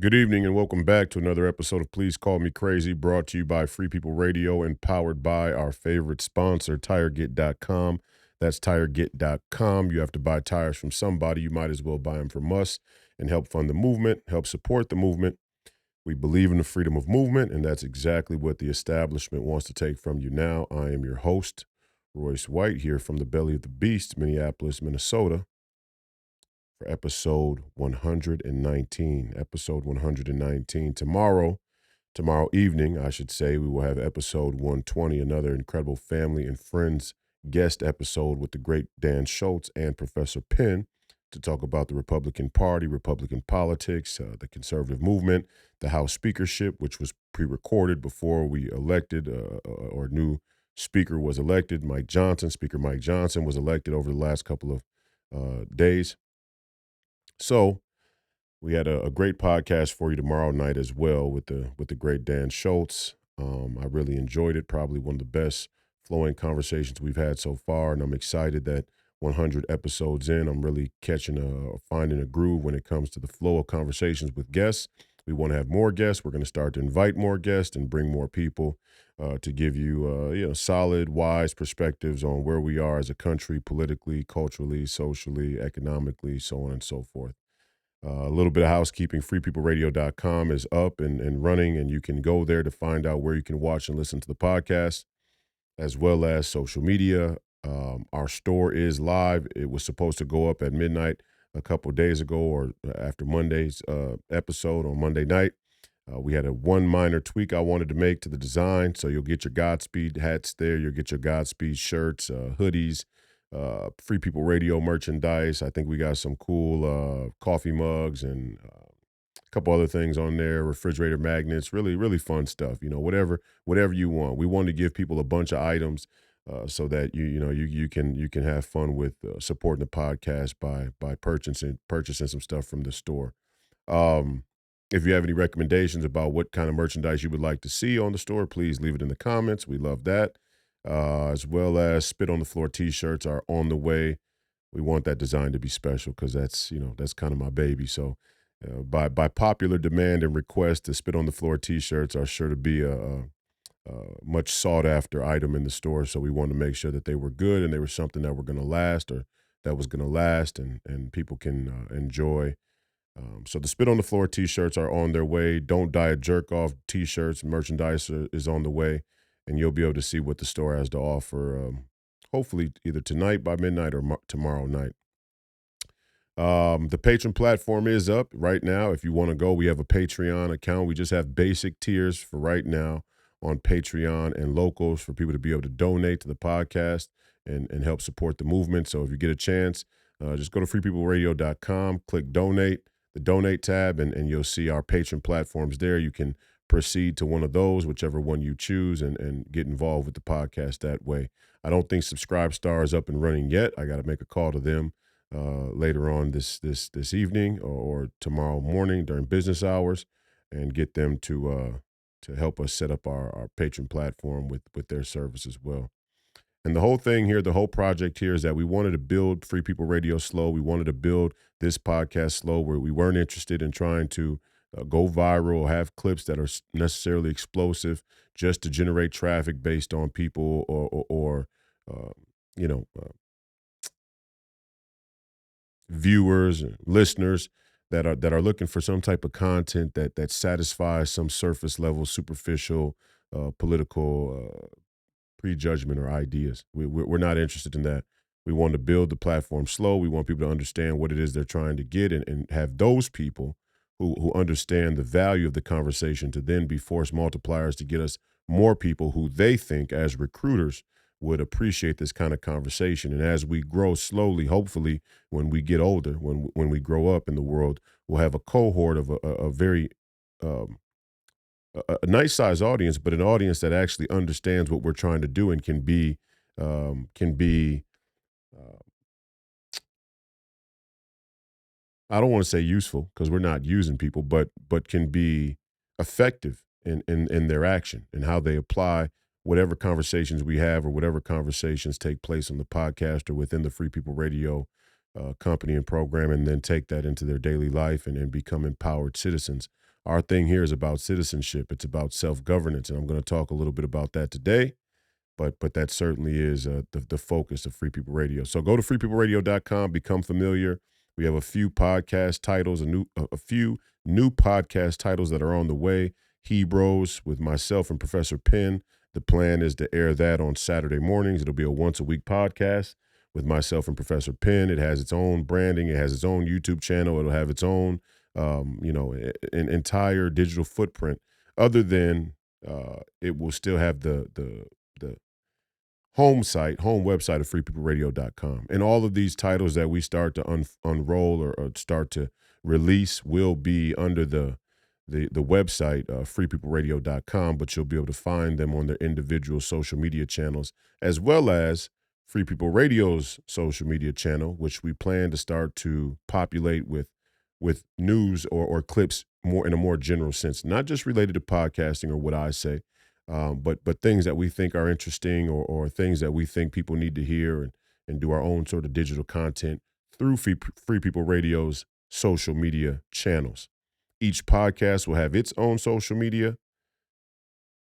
Good evening and welcome back to another episode of Please Call Me Crazy, brought to you by Free People Radio and powered by our favorite sponsor, Tireget.com. That's Tireget.com. You have to buy tires from somebody. You might as well buy them from us and help fund the movement, help support the movement. We believe in the freedom of movement, and that's exactly what the establishment wants to take from you now. I am your host, Royce White, here from the belly of the beast, Minneapolis, Minnesota, for episode 119. Episode 119. Tomorrow evening, I should say, we will have episode 120, another incredible family and friends guest episode with the great Dan Schultz and Professor Penn to talk about the Republican Party, Republican politics, the conservative movement, the House speakership, which was pre-recorded before we elected or new speaker was elected. Speaker Mike Johnson was elected over the last couple of days. So we had a great podcast for you tomorrow night as well with the great Dan Schultz. I really enjoyed it. Probably one of the best flowing conversations we've had so far, and I'm excited that 100 episodes in, I'm really finding a groove when it comes to the flow of conversations with guests. We want to have more guests. We're going to start to invite more guests and bring more people to give you solid, wise perspectives on where we are as a country, politically, culturally, socially, economically, so on and so forth. A little bit of housekeeping. FreePeopleRadio.com is up and running, and you can go there to find out where you can watch and listen to the podcast, as well as social media. Our store is live. It was supposed to go up at midnight a couple of days ago, or after Monday's episode on Monday night. We had one minor tweak I wanted to make to the design, so you'll get your Godspeed hats there. You'll get your Godspeed shirts, hoodies, Free People Radio merchandise. I think we got some cool coffee mugs and a couple other things on there, refrigerator magnets, really, really fun stuff. Whatever you want. We want to give people a bunch of items so that you can have fun with supporting the podcast by purchasing some stuff from the store. If you have any recommendations about what kind of merchandise you would like to see on the store, please leave it in the comments. We love that. As well as Spit on the Floor t-shirts are on the way. We want that design to be special because that's kind of my baby. So by popular demand and request, the Spit on the Floor t-shirts are sure to be a much sought after item in the store. So we wanted to make sure that they were good and they were something that were going to last, or that was going to last and people can enjoy. So the Spit on the Floor t-shirts are on their way. Don't Die a Jerk Off t-shirts, merchandise is on the way, and you'll be able to see what the store has to offer, hopefully either tonight by midnight or tomorrow night. The Patreon platform is up right now. If you want to go, we have a Patreon account. We just have basic tiers for right now on Patreon and locals for people to be able to donate to the podcast and help support the movement. So if you get a chance, just go to freepeopleradio.com, click donate, the donate tab, and you'll see our Patreon platforms there. You can proceed to one of those, whichever one you choose, and get involved with the podcast that way. I don't think Subscribe Star is up and running yet. I got to make a call to them later on this evening or tomorrow morning during business hours and get them to help us set up our Patreon platform with their service as well. And the whole thing here, the whole project here is that we wanted to build Free People Radio slow. We wanted to build this podcast slow, where we weren't interested in trying to go viral or have clips that are necessarily explosive just to generate traffic based on people or viewers and listeners that are looking for some type of content that satisfies some surface level, superficial, political prejudgment or ideas. We're not interested in that. We want to build the platform slow. We want people to understand what it is they're trying to get and have those people who understand the value of the conversation to then be force multipliers to get us more people who they think as recruiters would appreciate this kind of conversation. And as we grow slowly, hopefully when we get older, when we grow up in the world, we'll have a cohort of a very a nice size audience, but an audience that actually understands what we're trying to do and can be uh, I don't want to say useful because we're not using people, but can be effective in their action and how they apply whatever conversations we have or whatever conversations take place on the podcast or within the Free People Radio company and program, and then take that into their daily life and become empowered citizens Our thing here is about citizenship. It's about self-governance, and I'm going to talk a little bit about that today. But that certainly is the focus of Free People Radio. So go to freepeopleradio.com, become familiar. We have a few podcast titles, a few new podcast titles that are on the way. Hebrews with myself and Professor Penn. The plan is to air that on Saturday mornings. It'll be a once-a-week podcast with myself and Professor Penn. It has its own branding. It has its own YouTube channel. It'll have its own, an entire digital footprint. Other than it will still have the home website of freepeopleradio.com. And all of these titles that we start to unroll or start to release will be under the website, freepeopleradio.com, but you'll be able to find them on their individual social media channels, as well as Free People Radio's social media channel, which we plan to start to populate with news or clips more in a more general sense, not just related to podcasting or what I say, but things that we think are interesting or things that we think people need to hear and do our own sort of digital content through Free People Radio's social media channels. Each podcast will have its own social media.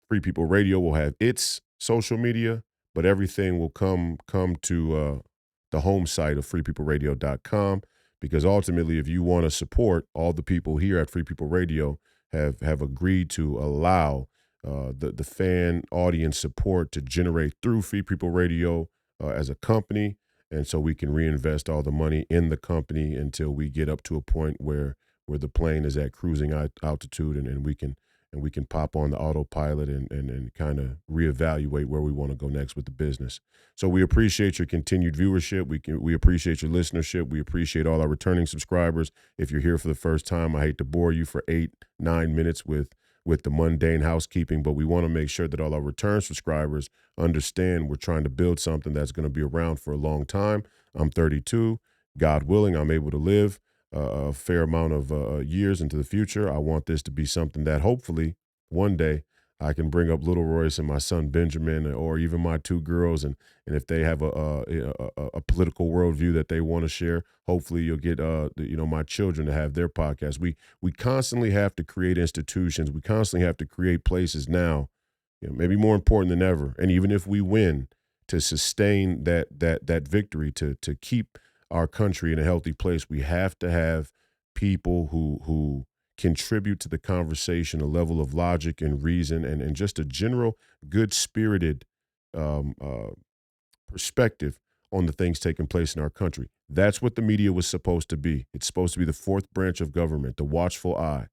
Free People Radio will have its social media, but everything will come to the home site of freepeopleradio.com, because ultimately, if you want to support, all the people here at Free People Radio have agreed to allow the fan audience support to generate through Free People Radio as a company, and so we can reinvest all the money in the company until we get up to a point where the plane is at cruising altitude, and we can pop on the autopilot and kind of reevaluate where we want to go next with the business. So we appreciate your continued viewership. We appreciate your listenership. We appreciate all our returning subscribers. If you're here for the first time, I hate to bore you for 8-9 minutes with the mundane housekeeping, but we want to make sure that all our return subscribers understand we're trying to build something that's going to be around for a long time. I'm 32. God willing, I'm able to live a fair amount of years into the future. I want this to be something that hopefully one day I can bring up little Royce and my son Benjamin, or even my two girls, and if they have a political worldview that they want to share, hopefully you'll get my children to have their podcast. We constantly have to create institutions. We constantly have to create places now, maybe more important than ever. And even if we win, to sustain that victory, to keep our country in a healthy place, we have to have people who contribute to the conversation a level of logic and reason and just a general good-spirited perspective on the things taking place in our country. That's what the media was supposed to be. It's supposed to be the fourth branch of government, the watchful eye.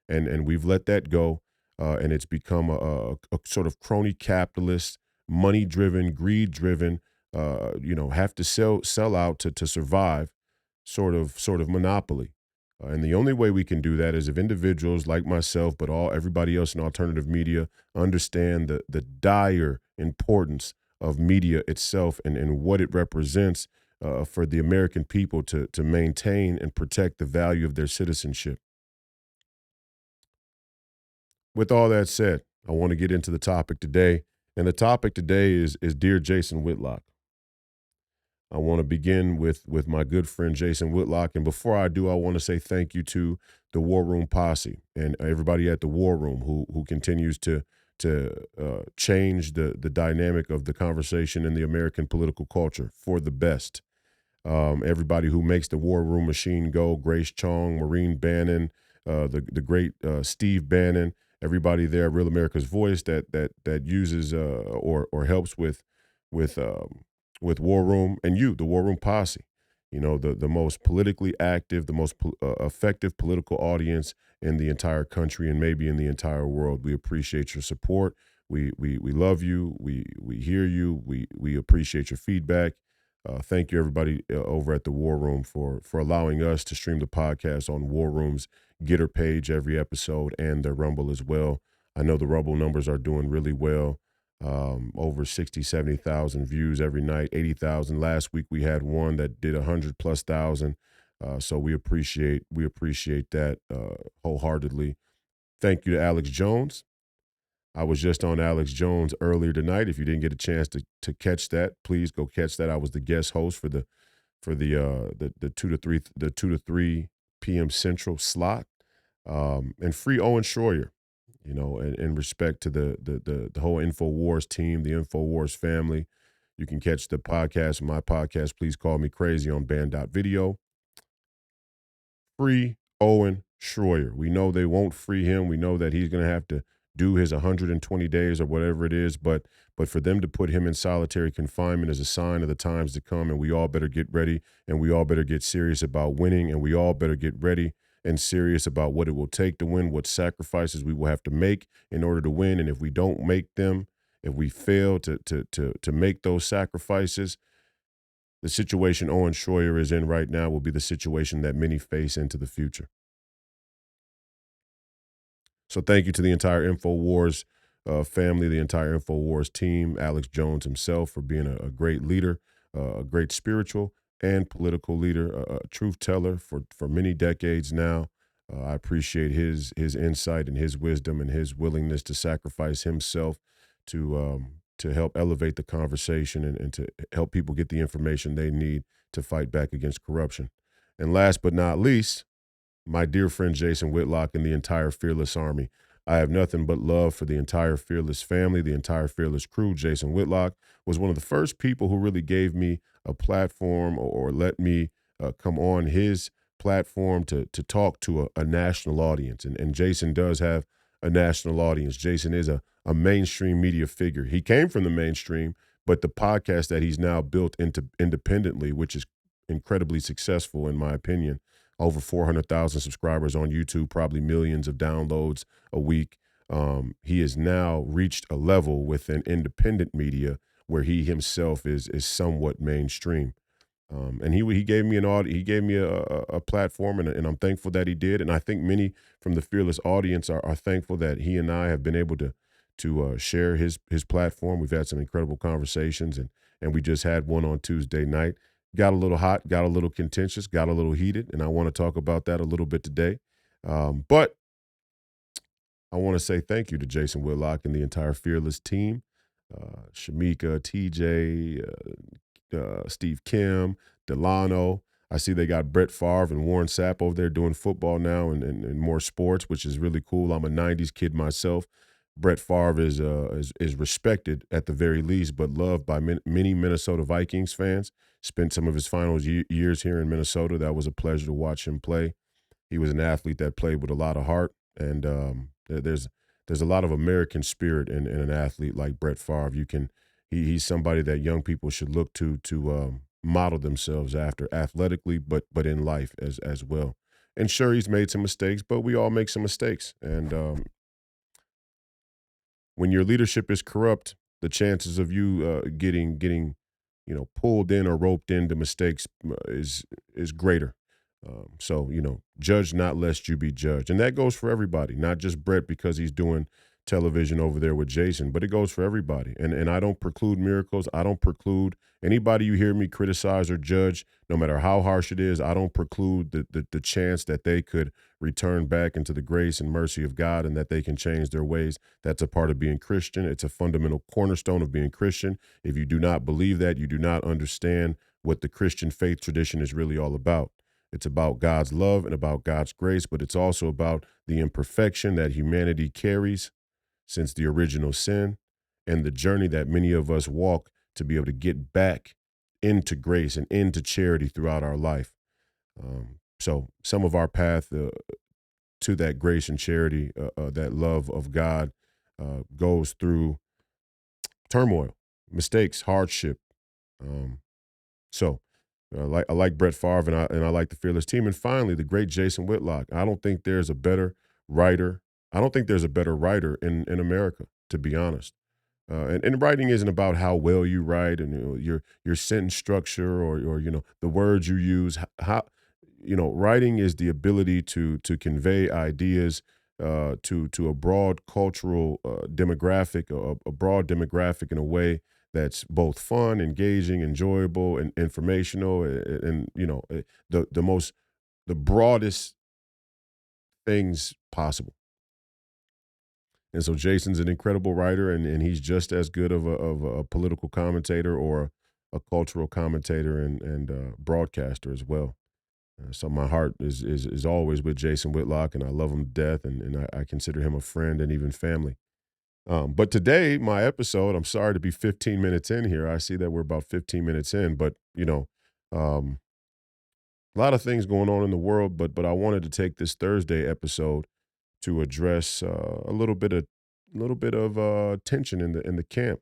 And we've let that go, and it's become a sort of crony capitalist, money-driven, greed-driven, have to sell out to survive sort of monopoly. And the only way we can do that is if individuals like myself, but everybody else in alternative media, understand the dire importance of media itself and what it represents for the American people to maintain and protect the value of their citizenship. With all that said, I want to get into the topic today. And the topic today is Dear Jason Whitlock. I want to begin with my good friend Jason Whitlock. And before I do, I want to say thank you to the War Room Posse and everybody at the War Room who continues to change the dynamic of the conversation in the American political culture for the best. Everybody who makes the War Room machine go, Grace Chong, Maureen Bannon, the great Steve Bannon, everybody there at Real America's Voice that uses or helps with War Room, and the War Room Posse, the most politically active, the most effective political audience in the entire country and maybe in the entire world. We appreciate your support. We love you. We hear you. We appreciate your feedback. Thank you, everybody over at the War Room for allowing us to stream the podcast on War Room's Getter page every episode and their Rumble as well. I know the Rumble numbers are doing really well. Over 60, 70,000 views every night, 80,000. Last week we had one that did 100,000+. So we appreciate that wholeheartedly. Thank you to Alex Jones. I was just on Alex Jones earlier tonight. If you didn't get a chance to catch that, please go catch that. I was the guest host for the 2 to 3 p.m. Central slot. And free Owen Schroyer, in respect to the whole InfoWars team, the InfoWars family. You can catch the podcast, my podcast, Please Call Me Crazy, on band.video. Free Owen Schroyer. We know they won't free him. We know that he's going to have to do his 120 days or whatever it is, but for them to put him in solitary confinement is a sign of the times to come, and we all better get ready, and we all better get serious about winning, and we all better get ready and serious about what it will take to win, what sacrifices we will have to make in order to win, and if we don't make them, if we fail to make those sacrifices, the situation Owen Schroyer is in right now will be the situation that many face into the future. So thank you to the entire InfoWars family, the entire InfoWars team, Alex Jones himself for being a great leader, a great spiritual and political leader, a truth teller for many decades now. I appreciate his insight and his wisdom and his willingness to sacrifice himself to help elevate the conversation and to help people get the information they need to fight back against corruption. And last but not least, my dear friend Jason Whitlock and the entire Fearless Army. I have nothing but love for the entire Fearless family, the entire Fearless crew. Jason Whitlock was one of the first people who really gave me a platform or let me come on his platform to talk to a national audience. And Jason does have a national audience. Jason is a mainstream media figure. He came from the mainstream, but the podcast that he's now built into independently, which is incredibly successful in my opinion, over 400,000 subscribers on YouTube, probably millions of downloads a week. He has now reached a level within independent media where he himself is somewhat mainstream. And he gave me he gave me a platform, and I'm thankful that he did. And I think many from the Fearless audience are thankful that he and I have been able to share his platform. We've had some incredible conversations, and we just had one on Tuesday night. Got a little hot, got a little contentious, got a little heated, and I want to talk about that a little bit today. But I want to say thank you to Jason Whitlock and the entire Fearless team, Shamika, TJ, Steve Kim, Delano. I see they got Brett Favre and Warren Sapp over there doing football now and more sports, which is really cool. I'm a 90s kid myself. Brett Favre is respected at the very least, but loved by many Minnesota Vikings fans. Spent some of his final years here in Minnesota. That was a pleasure to watch him play. He was an athlete that played with a lot of heart, and there's a lot of American spirit in an athlete like Brett Favre. He's somebody that young people should look to model themselves after athletically, but in life as well. And sure, he's made some mistakes, but we all make some mistakes, and when your leadership is corrupt, the chances of you getting pulled in or roped into mistakes is greater. So judge not lest you be judged, and that goes for everybody, not just Brett because he's doing television over there with Jason, but it goes for everybody. And I don't preclude miracles. I don't preclude anybody you hear me criticize or judge, no matter how harsh it is. I don't preclude the chance that they could return back into the grace and mercy of God and that they can change their ways. That's a part of being Christian. It's a fundamental cornerstone of being Christian. If you do not believe that, you do not understand what the Christian faith tradition is really all about. It's about God's love and about God's grace, but it's also about the imperfection that humanity carries since the original sin and the journey that many of us walk to be able to get back into grace and into charity throughout our life. So some of our path to that grace and charity, that love of God, goes through turmoil, mistakes, hardship. Um, so I like Brett Favre and I like the Fearless team. And finally, the great Jason Whitlock. I don't think there's a better writer. I don't think there's a better writer in America, to be honest. And writing isn't about how well you write and your sentence structure or the words you use. How writing is the ability to convey ideas to a broad cultural demographic, a broad demographic in a way that's both fun, engaging, enjoyable, and informational, and the broadest things possible. And so Jason's an incredible writer, and he's just as good of a political commentator or a cultural commentator and broadcaster as well. So my heart is always with Jason Whitlock, and I love him to death, and I consider him a friend and even family. But today, my episode, I'm sorry to be 15 minutes in here. I see that we're about 15 minutes in, but um, a lot of things going on in the world. But I wanted to take this Thursday episode to address a little bit of tension in the camp,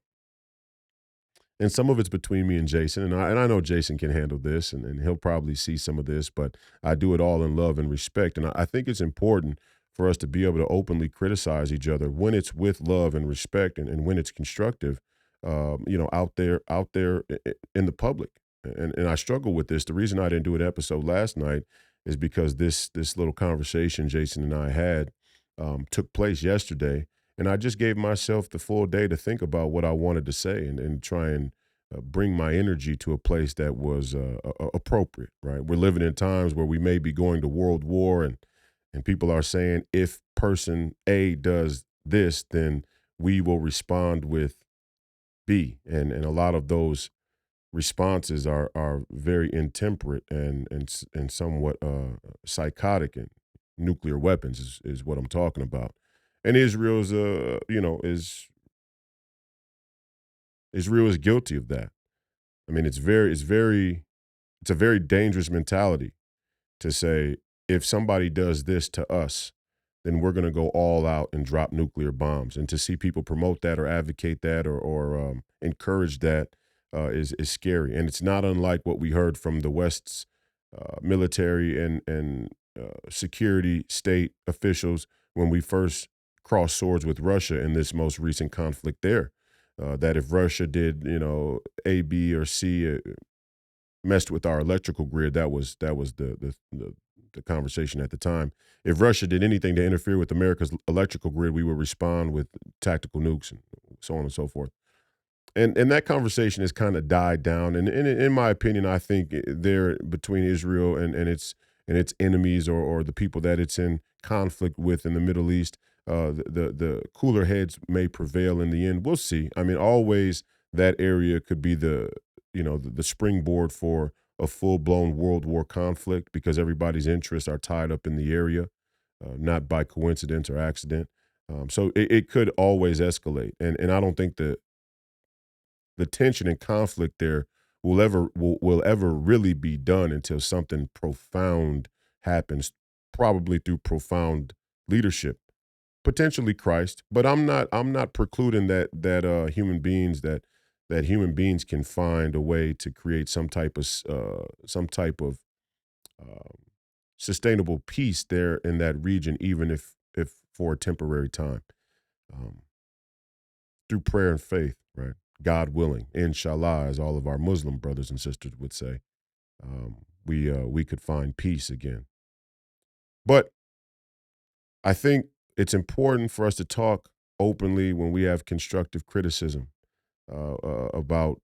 and some of it's between me and Jason, and I know Jason can handle this, and he'll probably see some of this, but I do it all in love and respect, and I think it's important for us to be able to openly criticize each other when it's with love and respect, and when it's constructive, out there in the public, and I struggle with this. The reason I didn't do an episode last night is because this little conversation Jason and I had took place yesterday, and I just gave myself the full day to think about what I wanted to say and try and bring my energy to a place that was appropriate, right? We're living in times where we may be going to world war, and people are saying if person A does this, then we will respond with B. And a lot of those responses are very intemperate and somewhat psychotic, and nuclear weapons is what I'm talking about. And Israel is guilty of that. I mean, it's a very dangerous mentality to say if somebody does this to us, then we're going to go all out and drop nuclear bombs. And to see people promote that or advocate that or encourage that is scary. And it's not unlike what we heard from the West's military and security state officials when we first crossed swords with Russia in this most recent conflict there. That if Russia did, A, B, or C, messed with our electrical grid, that was the conversation at the time. If Russia did anything to interfere with America's electrical grid, we would respond with tactical nukes and so on and so forth. And that conversation has kind of died down. And in my opinion, I think there between Israel and its enemies or the people that it's in conflict with in the Middle East, the cooler heads may prevail in the end. We'll see. I mean, always that area could be the springboard for a full blown world war conflict because everybody's interests are tied up in the area, not by coincidence or accident. So it could always escalate, and I don't think the tension and conflict there will ever really be done until something profound happens, probably through profound leadership, potentially Christ. But I'm not precluding that human beings can find a way to create some type of um, sustainable peace there in that region, even if for a temporary time. Um, through prayer and faith, right? God willing, inshallah, as all of our Muslim brothers and sisters would say, we could find peace again. But I think it's important for us to talk openly when we have constructive criticism about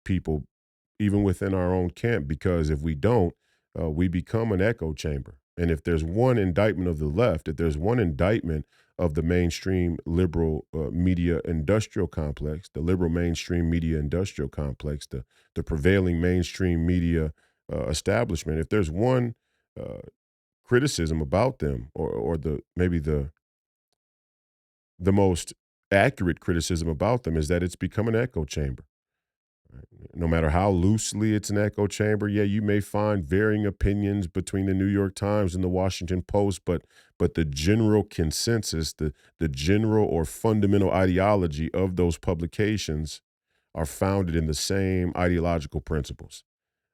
people, even within our own camp, because if we don't, we become an echo chamber. And if there's one indictment of the left, if there's one indictment of the mainstream liberal media industrial complex, the liberal mainstream media industrial complex, the prevailing mainstream media establishment, if there's one uh, criticism about them, or maybe the most accurate criticism about them, is that it's become an echo chamber. No matter how loosely it's an echo chamber, yeah, you may find varying opinions between the New York Times and the Washington Post, but the general consensus, the general or fundamental ideology of those publications are founded in the same ideological principles.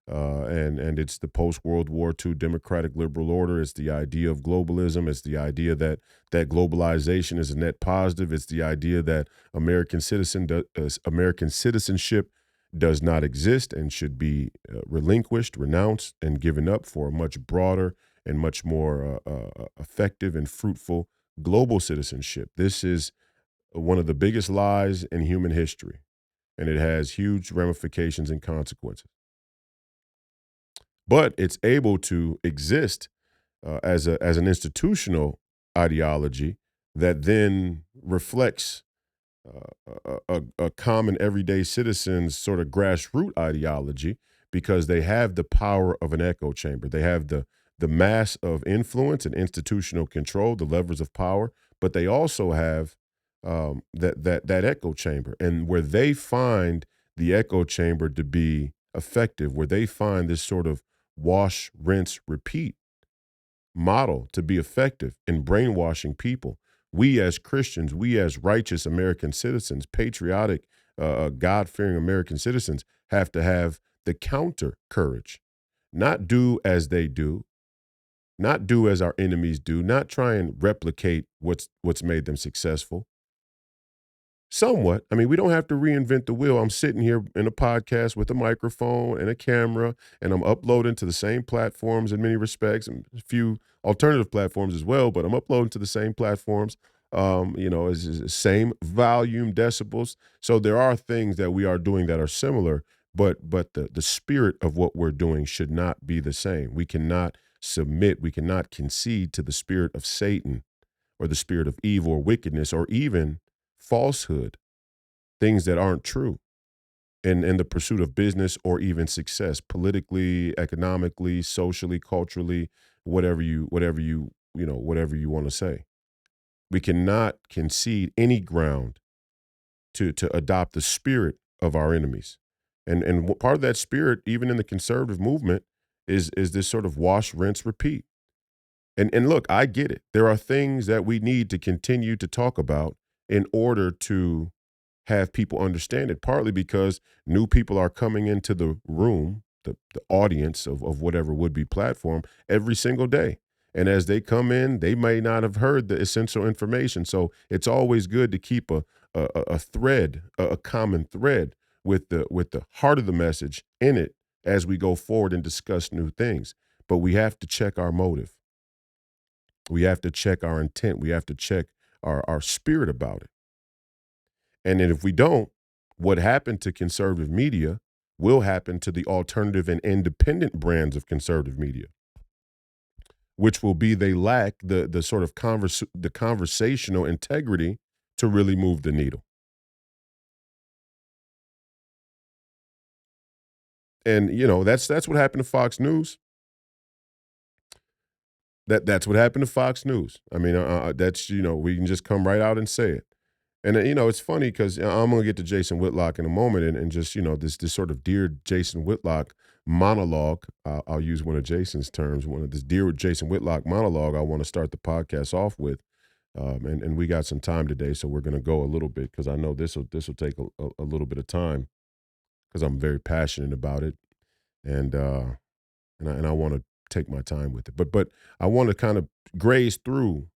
And it's the post World War II democratic liberal order. It's the idea of globalism. It's the idea that globalization is a net positive. It's the idea that American citizenship does not exist and should be relinquished, renounced, and given up for a much broader and much more effective and fruitful global citizenship. This is one of the biggest lies in human history, and it has huge ramifications and consequences. But it's able to exist as an institutional ideology that then reflects a common everyday citizen's sort of grassroots ideology, because they have the power of an echo chamber. They have the mass of influence and institutional control, the levers of power, but they also have that echo chamber, and where they find the echo chamber to be effective, where they find this sort of wash, rinse, repeat model to be effective in brainwashing people. We as Christians, we as righteous American citizens, patriotic, God fearing American citizens, have to have the counter courage, not do as they do, not do as our enemies do, not try and replicate what's made them successful. Somewhat. I mean, we don't have to reinvent the wheel. I'm sitting here in a podcast with a microphone and a camera, and I'm uploading to the same platforms in many respects, and a few alternative platforms as well, but I'm uploading to the same platforms, as the same volume decibels. So there are things that we are doing that are similar, but the spirit of what we're doing should not be the same. We cannot submit, we cannot concede to the spirit of Satan or the spirit of evil or wickedness or even falsehood, things that aren't true in the pursuit of business or even success, politically, economically, socially, culturally, whatever you want to say. We cannot concede any ground to adopt the spirit of our enemies. And part of that spirit, even in the conservative movement, is this sort of wash, rinse, repeat. And look, I get it. There are things that we need to continue to talk about in order to have people understand it, partly because new people are coming into the room, the audience of whatever would-be platform every single day. And as they come in, they may not have heard the essential information. So it's always good to keep a thread, a common thread with the heart of the message in it as we go forward and discuss new things. But we have to check our motive. We have to check our intent. We have to check our spirit about it. And then if we don't, what happened to conservative media will happen to the alternative and independent brands of conservative media, which will be they lack the sort of the conversational integrity to really move the needle. And that's what happened to Fox News. That's what happened to Fox News. I mean, that's we can just come right out and say it. And it's funny because I'm gonna get to Jason Whitlock in a moment, and just this sort of dear Jason Whitlock monologue. I'll use one of Jason's terms. One of this dear Jason Whitlock monologue. I want to start the podcast off with, and we got some time today, so we're gonna go a little bit because I know this will take a little bit of time because I'm very passionate about it, and and I want to take my time with it. But I want to kind of graze through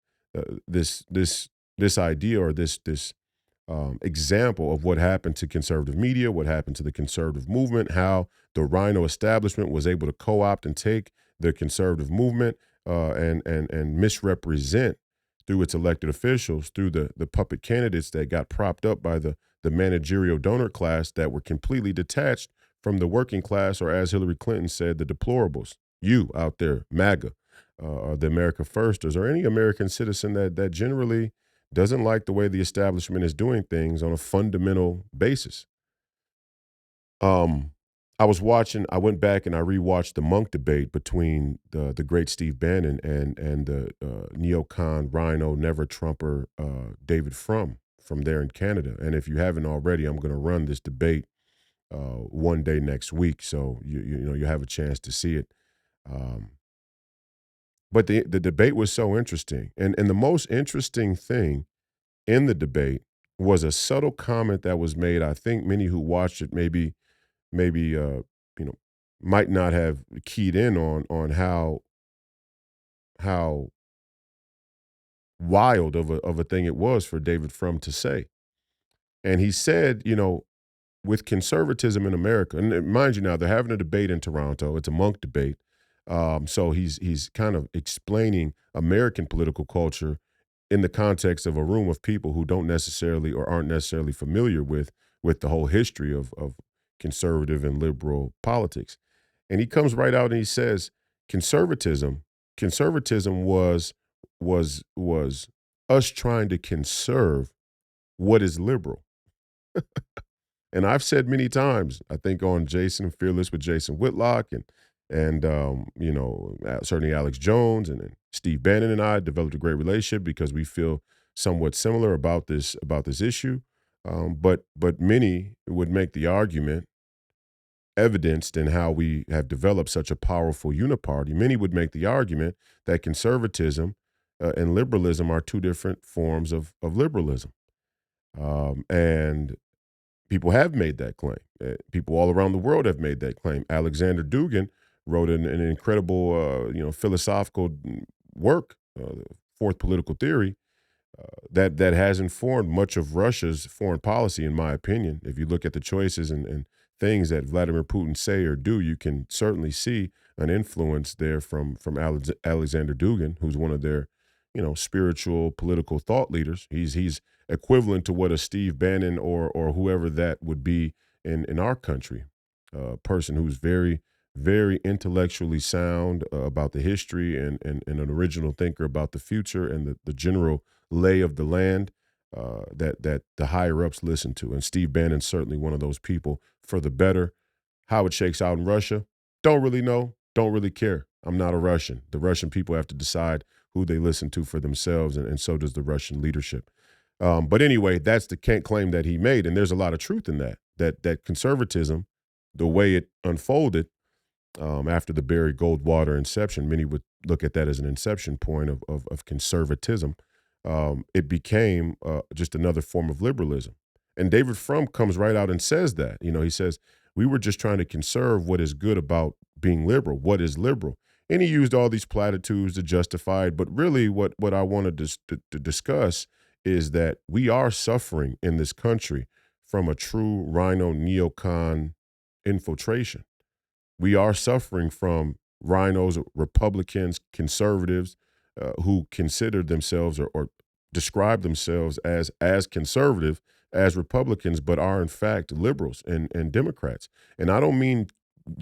this idea or this example of what happened to conservative media, what happened to the conservative movement, how the rhino establishment was able to co-opt and take the conservative movement and misrepresent through its elected officials, through the puppet candidates that got propped up by the managerial donor class that were completely detached from the working class, or as Hillary Clinton said, the deplorables. You out there, MAGA, or the America Firsters, or any American citizen that generally doesn't like the way the establishment is doing things on a fundamental basis. Um, I went back and I rewatched the Monk debate between the great Steve Bannon and the neocon rhino never Trumper David from there in Canada. And if you haven't already, I'm going to run this debate one day next week, so you have a chance to see it. Um, but the debate was so interesting, and the most interesting thing in the debate was a subtle comment that was made. I think many who watched it maybe you know might not have keyed in on how wild of a thing it was for David Frum to say. And he said, with conservatism in America, and mind you now, they're having a debate in Toronto. It's a Monk debate. So he's kind of explaining American political culture in the context of a room of people who don't necessarily or aren't necessarily familiar with the whole history of conservative and liberal politics. And he comes right out and he says, conservatism, conservatism was us trying to conserve what is liberal. And I've said many times, I think on Jason Fearless with Jason Whitlock and certainly Alex Jones and Steve Bannon and I developed a great relationship because we feel somewhat similar about this issue. But many would make the argument, evidenced in how we have developed such a powerful uniparty, many would make the argument that conservatism and liberalism are two different forms of liberalism. And people have made that claim. People all around the world have made that claim. Alexander Dugin wrote an incredible, philosophical work, Fourth Political Theory, that has informed much of Russia's foreign policy, in my opinion. If you look at the choices and things that Vladimir Putin say or do, you can certainly see an influence there from Alexander Dugin, who's one of their, spiritual political thought leaders. He's equivalent to what a Steve Bannon or whoever that would be in our country. A person who's very, very intellectually sound about the history and an original thinker about the future and the general lay of the land that the higher ups listen to. And Steve Bannon's certainly one of those people for the better. How it shakes out in Russia, don't really know, don't really care. I'm not a Russian. The Russian people have to decide who they listen to for themselves, and so does the Russian leadership. But anyway, that's the claim that he made, and there's a lot of truth in that. That conservatism, the way it unfolded, after the Barry Goldwater inception, many would look at that as an inception point of conservatism. It became just another form of liberalism. And David Frum comes right out and says that. He says, we were just trying to conserve what is good about being liberal. What is liberal? And he used all these platitudes to justify it. But really, what I wanted to discuss is that we are suffering in this country from a true rhino neocon infiltration. We are suffering from rhinos, Republicans, conservatives who consider themselves or describe themselves as conservative as Republicans, but are in fact liberals and Democrats. And I don't mean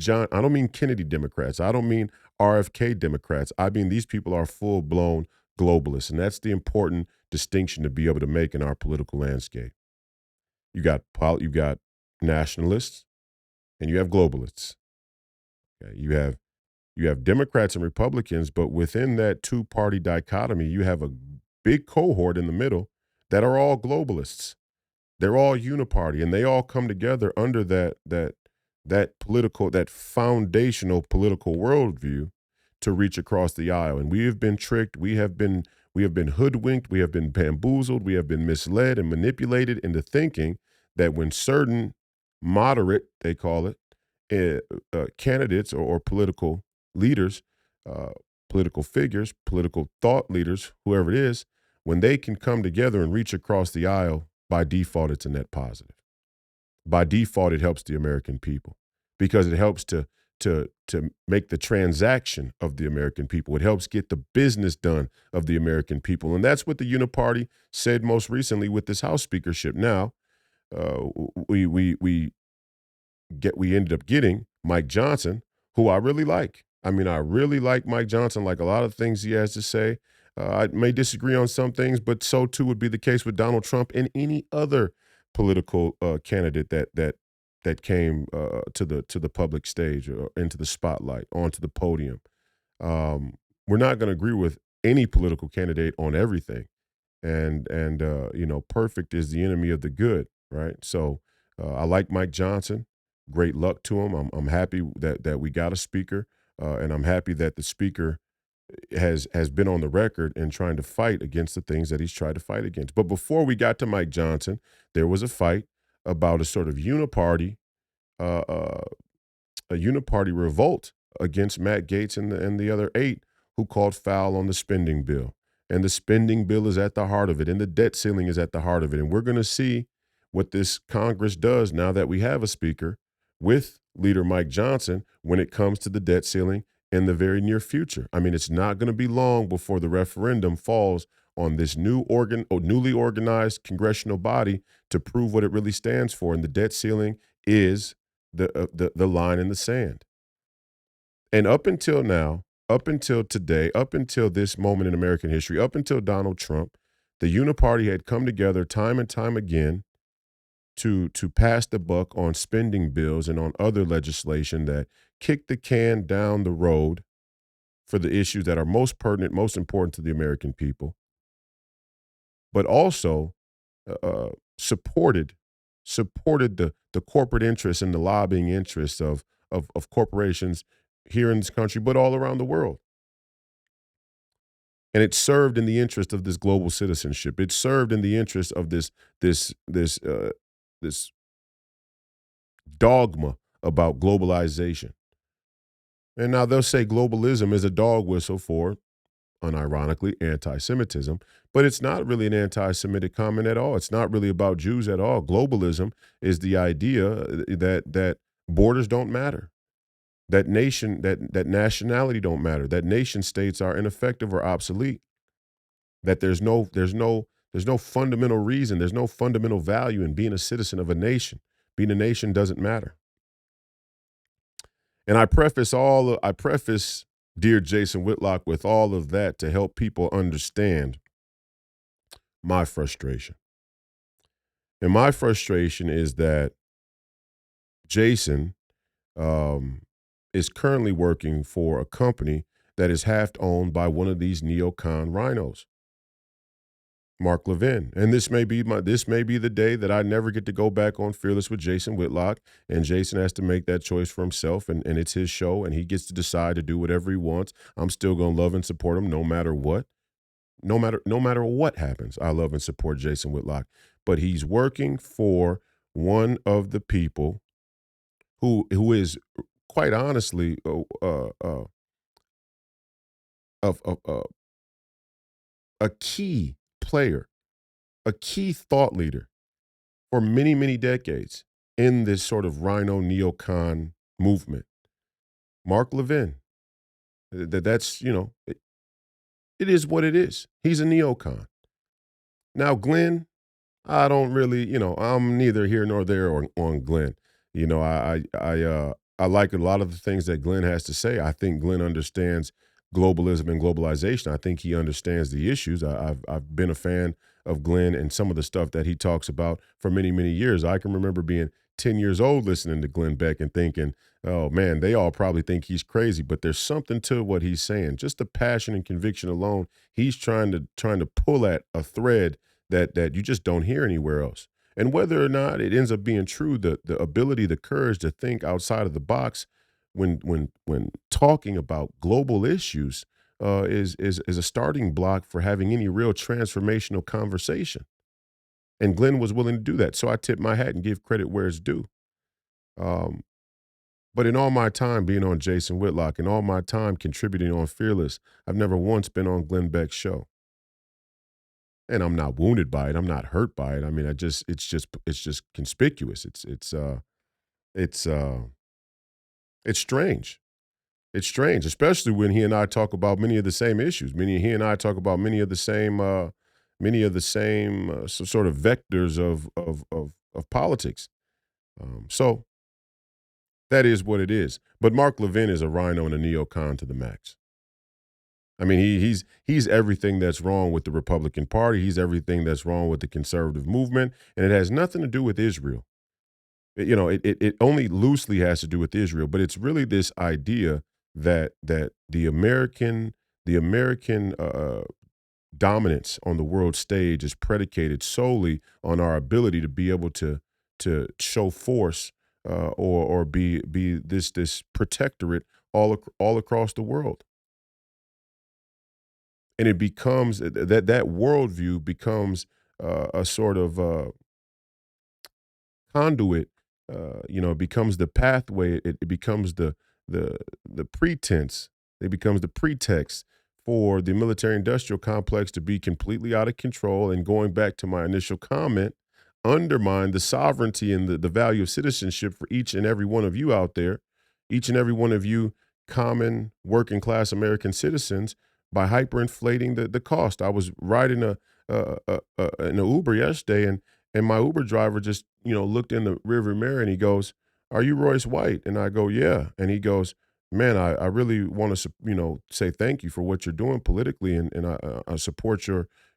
I don't mean Kennedy Democrats. I don't mean RFK Democrats. I mean these people are full blown globalists, and that's the important distinction to be able to make in our political landscape. You got nationalists and you have globalists. Okay? You have Democrats and Republicans, but within that two-party dichotomy, you have a big cohort in the middle that are all globalists. They're all uniparty, and they all come together under that foundational political worldview to reach across the aisle. And we have been tricked. We have been hoodwinked. We have been bamboozled. We have been misled and manipulated into thinking that when certain moderate, they call it, candidates or political leaders, uh, political figures, political thought leaders, whoever it is, when they can come together and reach across the aisle, by default, it's a net positive. By default, it helps the American people because it helps to make the transaction of the American people. It helps get the business done of the American people, and that's what the Uniparty said most recently with this House speakership. Now, we ended up getting Mike Johnson, who I really like. I mean, I really like Mike Johnson, like a lot of things he has to say. I may disagree on some things, but so too would be the case with Donald Trump and any other political candidate that came to the public stage or into the spotlight, onto the podium. Um, we're not going to agree with any political candidate on everything, and perfect is the enemy of the good, right? So I like Mike Johnson. Great luck to him. I'm happy that we got a speaker, and I'm happy that the speaker has been on the record and trying to fight against the things that he's tried to fight against. But before we got to Mike Johnson, there was a fight about a sort of uh, uh, uniparty revolt against Matt Gaetz and the other 8 who called foul on the spending bill. And the spending bill is at the heart of it, and the debt ceiling is at the heart of it. And we're going to see what this Congress does now that we have a speaker with Leader Mike Johnson when it comes to the debt ceiling in the very near future. I mean, it's not going to be long before the referendum falls on this newly organized congressional body to prove what it really stands for. And the debt ceiling is the line in the sand. And up until now, up until today, up until this moment in American history, up until Donald Trump, the Uniparty had come together time and time again to pass the buck on spending bills and on other legislation that kick the can down the road for the issues that are most pertinent, most important to the American people, but also supported the corporate interests and the lobbying interests of corporations here in this country, but all around the world. And it served in the interest of this global citizenship. It served in the interest of this dogma about globalization. And now they'll say globalism is a dog whistle for, unironically, anti-Semitism, but it's not really an anti-Semitic comment at all. It's not really about Jews at all. Globalism is the idea that borders don't matter, that nationality don't matter, that nation states are ineffective or obsolete, that there's no fundamental reason, there's no fundamental value in being a citizen of a nation. Being a nation doesn't matter. And I preface dear Jason Whitlock with all of that to help people understand my frustration. And my frustration is that Jason is currently working for a company that is half owned by one of these neocon rhinos, Mark Levin. And this may be the day that I never get to go back on Fearless with Jason Whitlock, and Jason has to make that choice for himself, and it's his show, and he gets to decide to do whatever he wants. I'm still gonna love and support him no matter what. No matter what happens, I love and support Jason Whitlock. But he's working for one of the people who is quite honestly of a key player, a key thought leader for many, many decades in this sort of rhino neocon movement. Mark Levin. That's, it is what it is. He's a neocon. Now, Glenn, I don't really, I'm neither here nor there on Glenn. I like a lot of the things that Glenn has to say. I think Glenn understands globalism and globalization. I think he understands the issues. I've been a fan of Glenn and some of the stuff that he talks about for many, many years. I can remember being 10 years old listening to Glenn Beck and thinking, oh man, they all probably think he's crazy, but there's something to what he's saying. Just the passion and conviction alone, he's trying to pull at a thread that you just don't hear anywhere else. And whether or not it ends up being true, the ability, the courage to think outside of the box when talking about global issues is a starting block for having any real transformational conversation. And Glenn was willing to do that. So I tip my hat and give credit where it's due. But in all my time being on Jason Whitlock and all my time contributing on Fearless, I've never once been on Glenn Beck's show. And I'm not wounded by it. I'm not hurt by it. I mean, it's just conspicuous. It's strange. It's strange, especially when he and I talk about many of the same issues. He and I talk about many of the same sort of vectors of politics. So that is what it is. But Mark Levin is a rhino and a neocon to the max. I mean, he's everything that's wrong with the Republican Party. He's everything that's wrong with the conservative movement, and it has nothing to do with Israel. It only loosely has to do with Israel, but it's really this idea that the American dominance on the world stage is predicated solely on our ability to be able to show force or be this protectorate all across the world. And it becomes that worldview becomes a sort of conduit. It becomes the pathway. It becomes the pretense. It becomes the pretext for the military-industrial complex to be completely out of control. And going back to my initial comment, undermine the sovereignty and the value of citizenship for each and every one of you out there, each and every one of you common working class American citizens, by hyperinflating the cost. I was riding an Uber yesterday, and my Uber driver just looked in the rearview mirror and he goes, "Are you Royce White?" And I go, "Yeah." And he goes, "Man, I really want to say thank you for what you're doing politically, and I support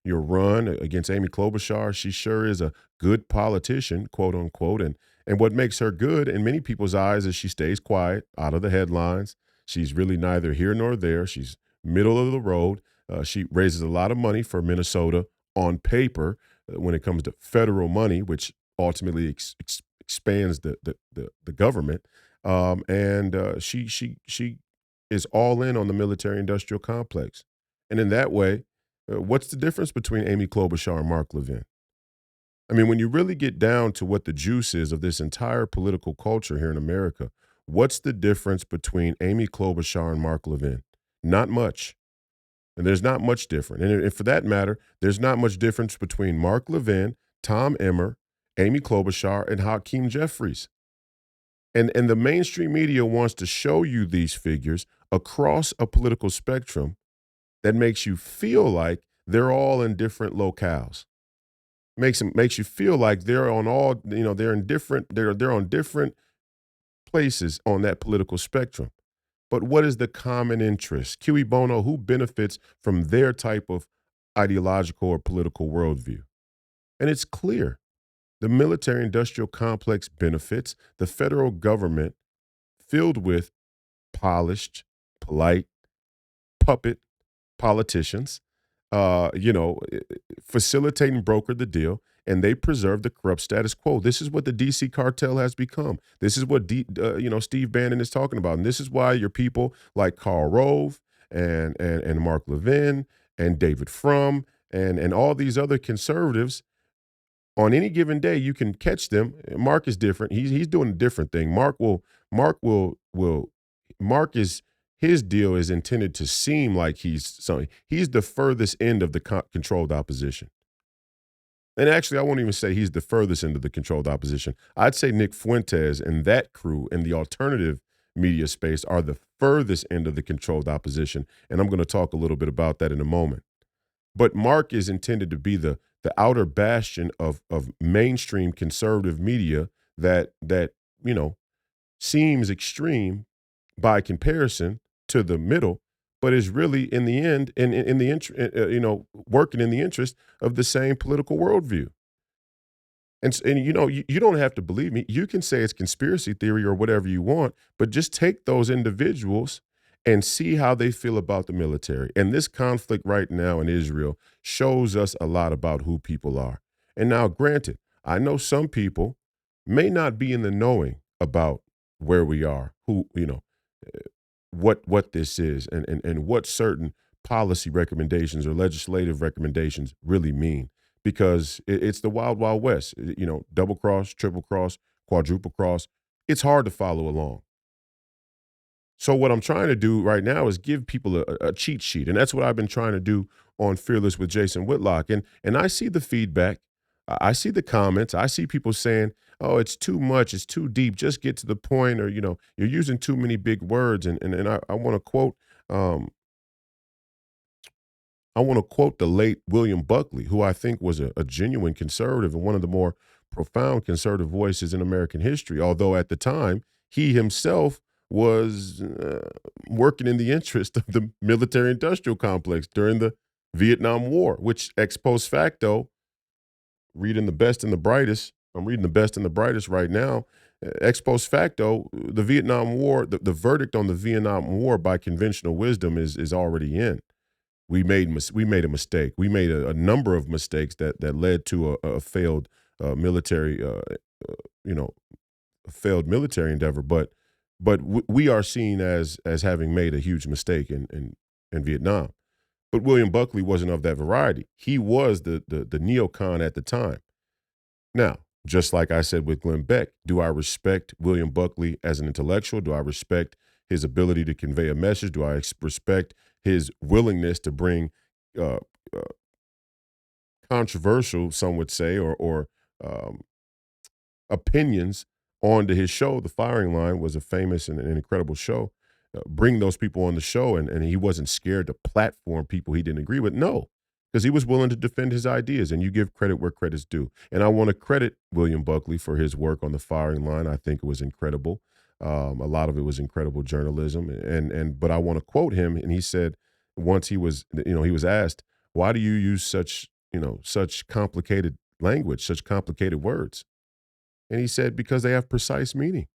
your run against Amy Klobuchar. She sure is a good politician, quote unquote. And what makes her good in many people's eyes is she stays quiet, out of the headlines. She's really neither here nor there. She's middle of the road. She raises a lot of money for Minnesota on paper when it comes to federal money, which ultimately expands the government. And she is all in on the military industrial complex. And in that way, what's the difference between Amy Klobuchar and Mark Levin? I mean, when you really get down to what the juice is of this entire political culture here in America, what's the difference between Amy Klobuchar and Mark Levin? Not much. And there's not much different. And for that matter, there's not much difference between Mark Levin, Tom Emmer, Amy Klobuchar, and Hakeem Jeffries. And the mainstream media wants to show you these figures across a political spectrum that makes you feel like they're all in different locales. Makes you feel like they're on all, they're in different, they're on different places on that political spectrum. But what is the common interest? Cui bono, who benefits from their type of ideological or political worldview? And it's clear. The military industrial complex benefits the federal government filled with polished, polite, puppet politicians, facilitate and broker the deal, and they preserve the corrupt status quo. This is what the DC cartel has become. This is what Steve Bannon is talking about, and this is why your people like Karl Rove and Mark Levin and David Frum and all these other conservatives. On any given day, you can catch them. Mark is different. He's doing a different thing. Mark is his deal is intended to seem like he's something. He's the furthest end of the controlled opposition. And actually, I won't even say he's the furthest end of the controlled opposition. I'd say Nick Fuentes and that crew in the alternative media space are the furthest end of the controlled opposition. And I'm going to talk a little bit about that in a moment. But Mark is intended to be the outer bastion of mainstream conservative media that seems extreme by comparison to the middle, but is really in the end working in the interest of the same political worldview. And you don't have to believe me. You can say it's conspiracy theory or whatever you want, but just take those individuals and see how they feel about the military. And this conflict right now in Israel shows us a lot about who people are. And now, granted, I know some people may not be in the knowing about where we are, what this is, and what certain policy recommendations or legislative recommendations really mean. Because it's the wild, wild west, double cross, triple cross, quadruple cross. It's hard to follow along. So what I'm trying to do right now is give people a cheat sheet, and that's what I've been trying to do on Fearless with Jason Whitlock. And I see the feedback, I see the comments, I see people saying, "Oh, it's too much, it's too deep. Just get to the point," or you're using too many big words. And I want to quote. I want to quote the late William Buckley, who I think was a genuine conservative and one of the more profound conservative voices in American history. Although at the time he himself was working in the interest of the military-industrial complex during the Vietnam War, which ex post facto, reading The Best and the Brightest, I'm reading The Best and the Brightest right now, ex post facto, the Vietnam War, the verdict on the Vietnam War by conventional wisdom is already in. We made a mistake. We made a number of mistakes that led to a failed military, a failed military endeavor. But we are seen as having made a huge mistake in Vietnam. But William Buckley wasn't of that variety. He was the neocon at the time. Now, just like I said with Glenn Beck, do I respect William Buckley as an intellectual? Do I respect his ability to convey a message? Do I respect his willingness to bring controversial, some would say, or opinions onto his show? The Firing Line was a famous and an incredible show. Bring those people on the show, and he wasn't scared to platform people he didn't agree with. No, because he was willing to defend his ideas, and you give credit where credit's due. And I want to credit William Buckley for his work on The Firing Line. I think it was incredible. A lot of it was incredible journalism, but I want to quote him, and he said once he was asked, Why do you use such complicated language, such complicated words? And he said, because they have precise meaning.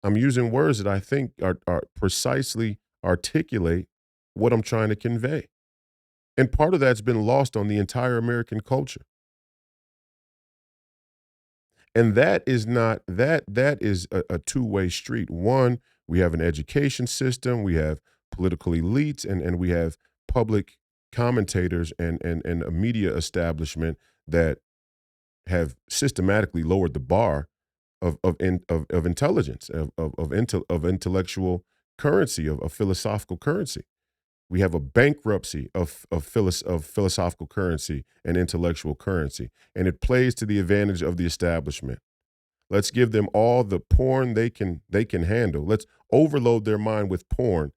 I'm using words that I think are precisely articulate what I'm trying to convey. And part of that's been lost on the entire American culture. And that is not that is a two-way street. One, we have an education system, we have political elites, and we have public commentators and a media establishment that have systematically lowered the bar of intelligence, of intellectual currency, of philosophical currency. We have a bankruptcy of philosophical currency and intellectual currency, and it plays to the advantage of the establishment. Let's give them all the porn they can handle. Let's overload their mind with porn,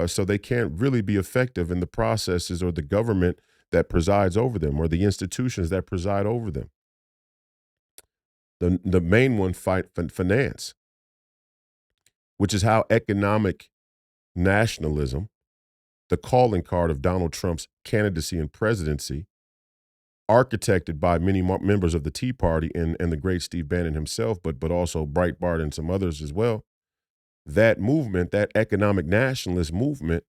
so they can't really be effective in the processes or the government that presides over them or the institutions that preside over them. The main one, finance, which is how economic nationalism, the calling card of Donald Trump's candidacy and presidency, architected by many members of the Tea Party and the great Steve Bannon himself, but also Breitbart and some others as well. That movement, that economic nationalist movement,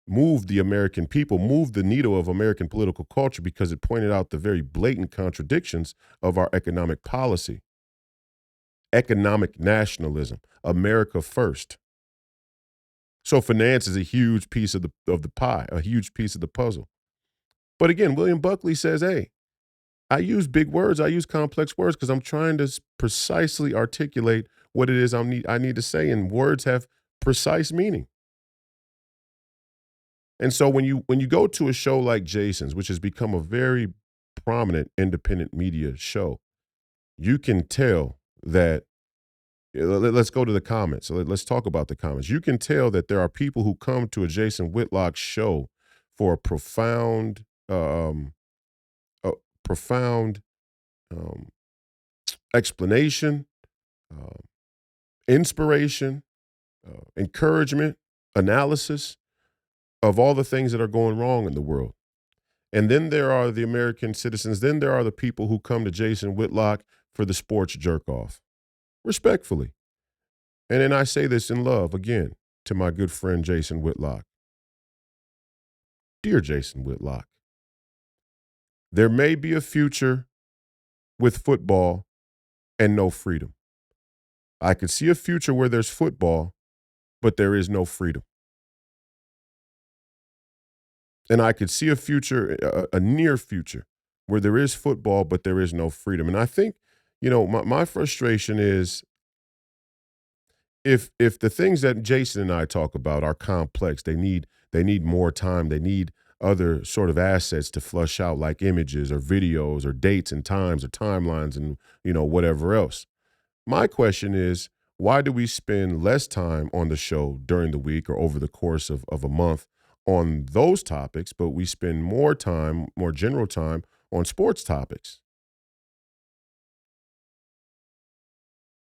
moved the American people, moved the needle of American political culture because it pointed out the very blatant contradictions of our economic policy. Economic nationalism, America first. So finance is a huge piece of the pie, a huge piece of the puzzle. But again, William Buckley says, hey, I use big words, I use complex words because I'm trying to precisely articulate what it is I need to say, and words have precise meaning. And so when you go to a show like Jason's, which has become a very prominent independent media show, you can tell that. Let's go to the comments. So let's talk about the comments. You can tell that there are people who come to a Jason Whitlock show for a profound um, explanation, uh, inspiration, encouragement, analysis of all the things that are going wrong in the world. And then there are the American citizens. Then there are the people who come to Jason Whitlock for the sports jerk off, respectfully. And then I say this in love again to my good friend Jason Whitlock. Dear Jason Whitlock, there may be a future with football and no freedom. I could see a future where there's football, but there is no freedom. And I could see a future, a near future, where there is football, but there is no freedom. And I think, my frustration is if the things that Jason and I talk about are complex, they need more time, they need other sort of assets to flush out, like images or videos or dates and times or timelines and whatever else. My question is, why do we spend less time on the show during the week or over the course of a month on those topics, but we spend more time, more general time on sports topics?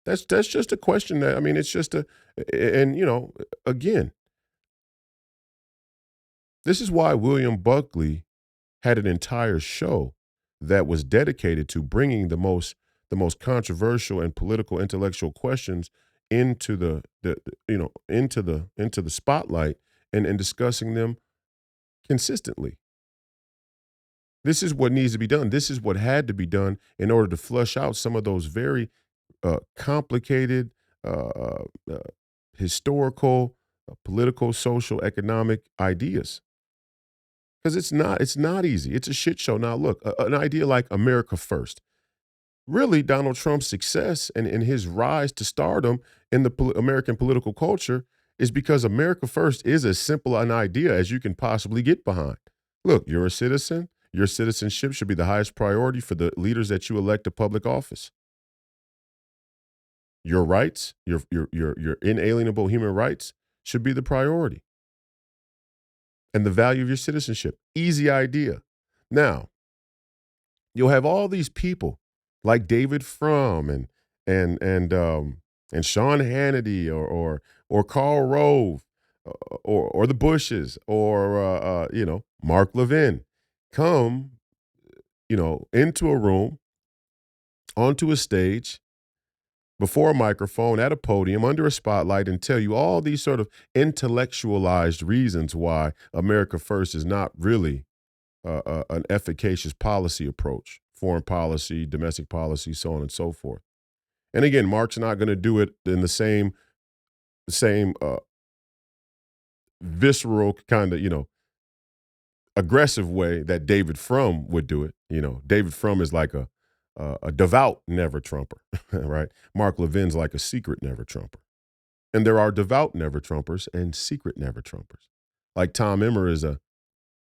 That's just a question that, I mean, it's just and again, this is why William Buckley had an entire show that was dedicated to bringing the most controversial and political intellectual questions into the spotlight and discussing them consistently. This is what needs to be done. This is what had to be done in order to flush out some of those very complicated, uh, historical, political, social, economic ideas. Because it's not easy. It's a shit show. Now, look, an idea like America First. Really, Donald Trump's success and his rise to stardom in the American political culture is because America First is as simple an idea as you can possibly get behind. Look, you're a citizen. Your citizenship should be the highest priority for the leaders that you elect to public office. Your rights, your inalienable human rights should be the priority. And the value of your citizenship. Easy idea. Now, you'll have all these people like David Frum and Sean Hannity or Karl Rove or the Bushes or Mark Levin. come, into a room, onto a stage, before a microphone, at a podium, under a spotlight, and tell you all these sort of intellectualized reasons why America First is not really an efficacious policy approach, foreign policy, domestic policy, so on and so forth. And again, Mark's not going to do it in the same visceral kind of aggressive way that David Frum would do it. David Frum is like a devout never Trumper, right? Mark Levin's like a secret never Trumper. And there are devout never Trumpers and secret never Trumpers. Like Tom Emmer is a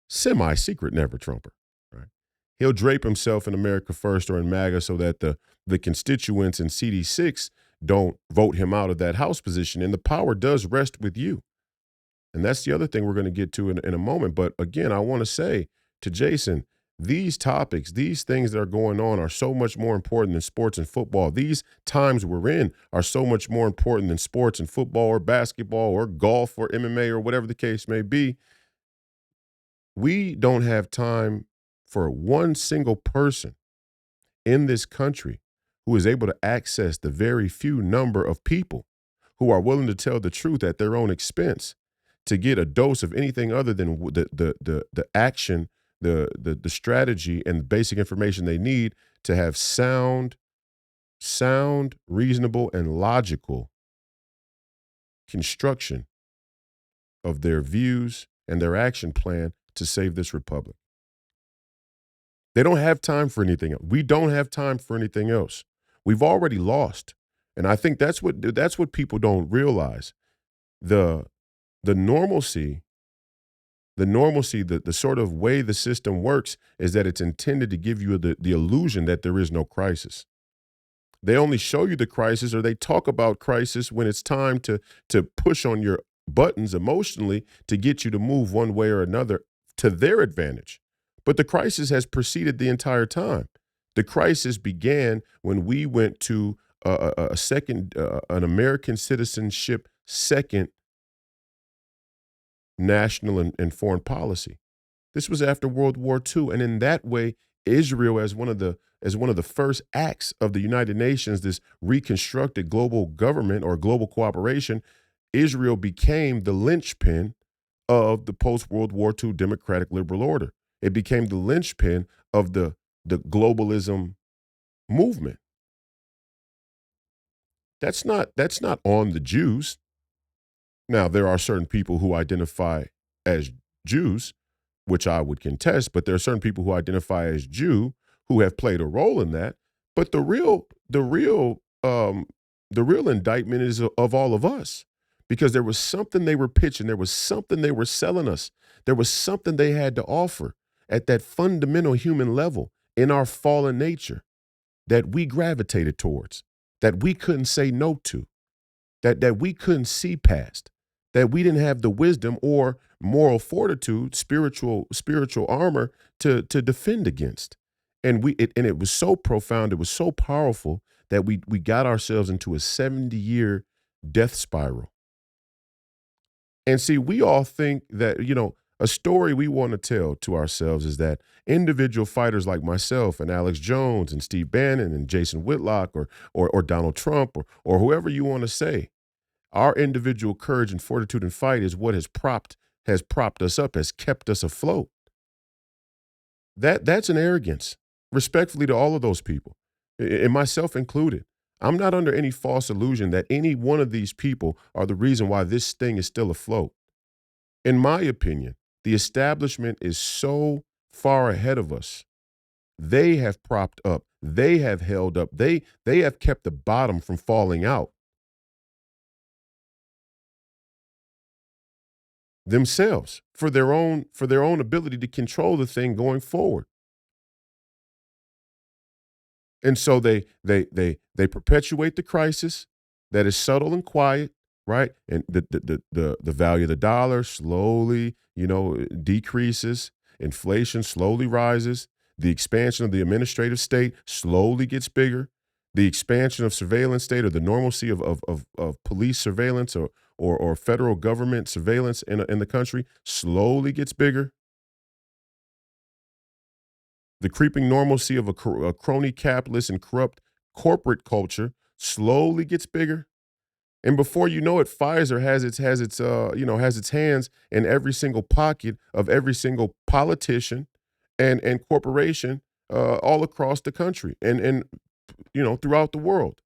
semi-secret never Trumper, right? He'll drape himself in America First or in MAGA so that the constituents in CD6 don't vote him out of that House position. And the power does rest with you. And that's the other thing we're going to get to in a moment. But again, I want to say to Jason, these topics, these things that are going on are so much more important than sports and football. These times we're in are so much more important than sports and football or basketball or golf or MMA or whatever the case may be. We don't have time for one single person in this country who is able to access the very few number of people who are willing to tell the truth at their own expense to get a dose of anything other than the action, the strategy, and the basic information they need to have sound, reasonable, and logical construction of their views and their action plan to save this republic. They don't have time for anything else. We don't have time for anything else. We've already lost. And I think that's what people don't realize. The normalcy, the sort of way the system works is that it's intended to give you the illusion that there is no crisis. They only show you the crisis, or they talk about crisis when it's time to push on your buttons emotionally to get you to move one way or another to their advantage. But the crisis has preceded the entire time. The crisis began when we went to an American citizenship second national and foreign policy. This was after World War II, and in that way, Israel, as one of the first acts of the United Nations, this reconstructed global government or global cooperation, Israel became the linchpin of the post-World War II democratic liberal order. It became the linchpin of the globalism movement. That's not on the Jews. Now, there are certain people who identify as Jews, which I would contest, but there are certain people who identify as Jew who have played a role in that. But the real indictment is of all of us, because there was something they were pitching, there was something they were selling us, there was something they had to offer at that fundamental human level in our fallen nature that we gravitated towards, that we couldn't say no to, that we couldn't see past, that we didn't have the wisdom or moral fortitude, spiritual armor to defend against. And it was so profound, it was so powerful that we got ourselves into a 70-year death spiral. And see, we all think that, a story we want to tell to ourselves is that individual fighters like myself and Alex Jones and Steve Bannon and Jason Whitlock or Donald Trump or whoever you want to say, our individual courage and fortitude and fight is what has propped us up, has kept us afloat. That's an arrogance, respectfully to all of those people, and myself included. I'm not under any false illusion that any one of these people are the reason why this thing is still afloat. In my opinion, the establishment is so far ahead of us. They have propped up. They have held up. They have kept the bottom from falling out themselves for their own ability to control the thing going forward. And so they perpetuate the crisis that is subtle and quiet, right? And the value of the dollar slowly, decreases. Inflation slowly rises. The expansion of the administrative state slowly gets bigger. The expansion of surveillance state, or the normalcy of police surveillance or federal government surveillance in the country slowly gets bigger. The creeping normalcy of a crony capitalist and corrupt corporate culture slowly gets bigger. And before you know it, Pfizer has its hands in every single pocket of every single politician and corporation all across the country and throughout the world.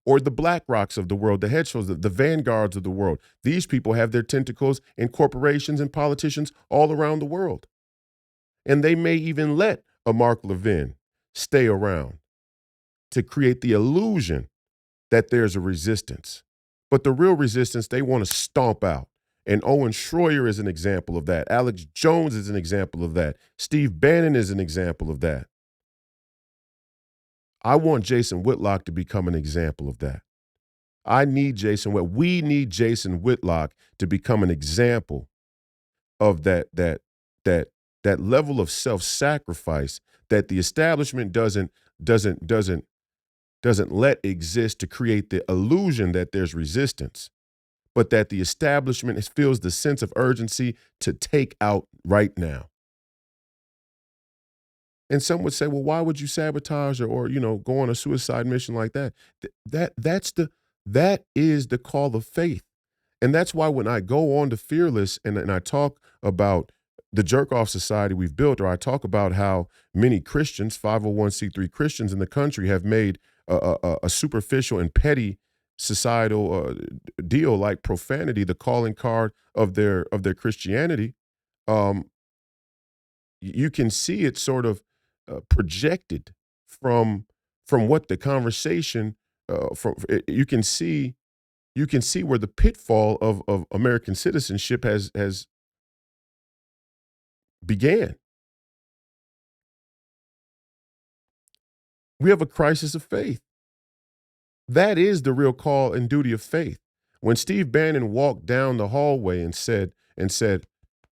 Or the Black Rocks of the world, the hedge funds, the vanguards of the world. These people have their tentacles in corporations and politicians all around the world. And they may even let a Mark Levin stay around to create the illusion that there's a resistance. But the real resistance they want to stomp out. And Owen Schroyer is an example of that. Alex Jones is an example of that. Steve Bannon is an example of that. I want Jason Whitlock to become an example of that. We need Jason Whitlock to become an example of that level of self-sacrifice that the establishment doesn't let exist to create the illusion that there's resistance, but that the establishment feels the sense of urgency to take out right now. And some would say, well, why would you sabotage or go on a suicide mission like that? That is the call of faith. And that's why when I go on to Fearless and I talk about the jerk-off society we've built, or I talk about how many Christians, 501c3 Christians in the country have made a superficial and petty societal deal like profanity the calling card of their Christianity, um, you can see it sort of projected from what the conversation you can see where the pitfall of American citizenship has began. We have a crisis of faith. That is the real call and duty of faith. When Steve Bannon walked down the hallway and said,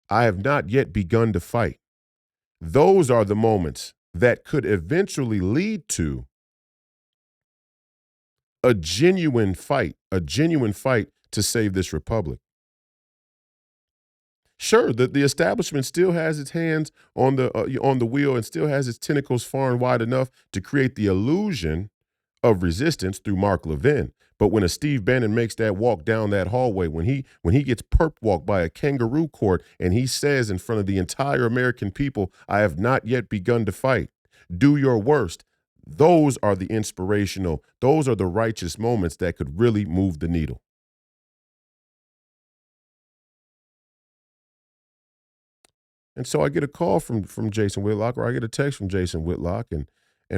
I have not yet begun to fight. Those are the moments that could eventually lead to a genuine fight to save this republic. Sure, the establishment still has its hands on the wheel and still has its tentacles far and wide enough to create the illusion of resistance through Mark Levin. But when a Steve Bannon makes that walk down that hallway, when he gets perp walked by a kangaroo court and he says in front of the entire American people, I have not yet begun to fight. Do your worst. Those are the inspirational, those are the righteous moments that could really move the needle. And so I get a call from Jason Whitlock, or I get a text from Jason Whitlock, and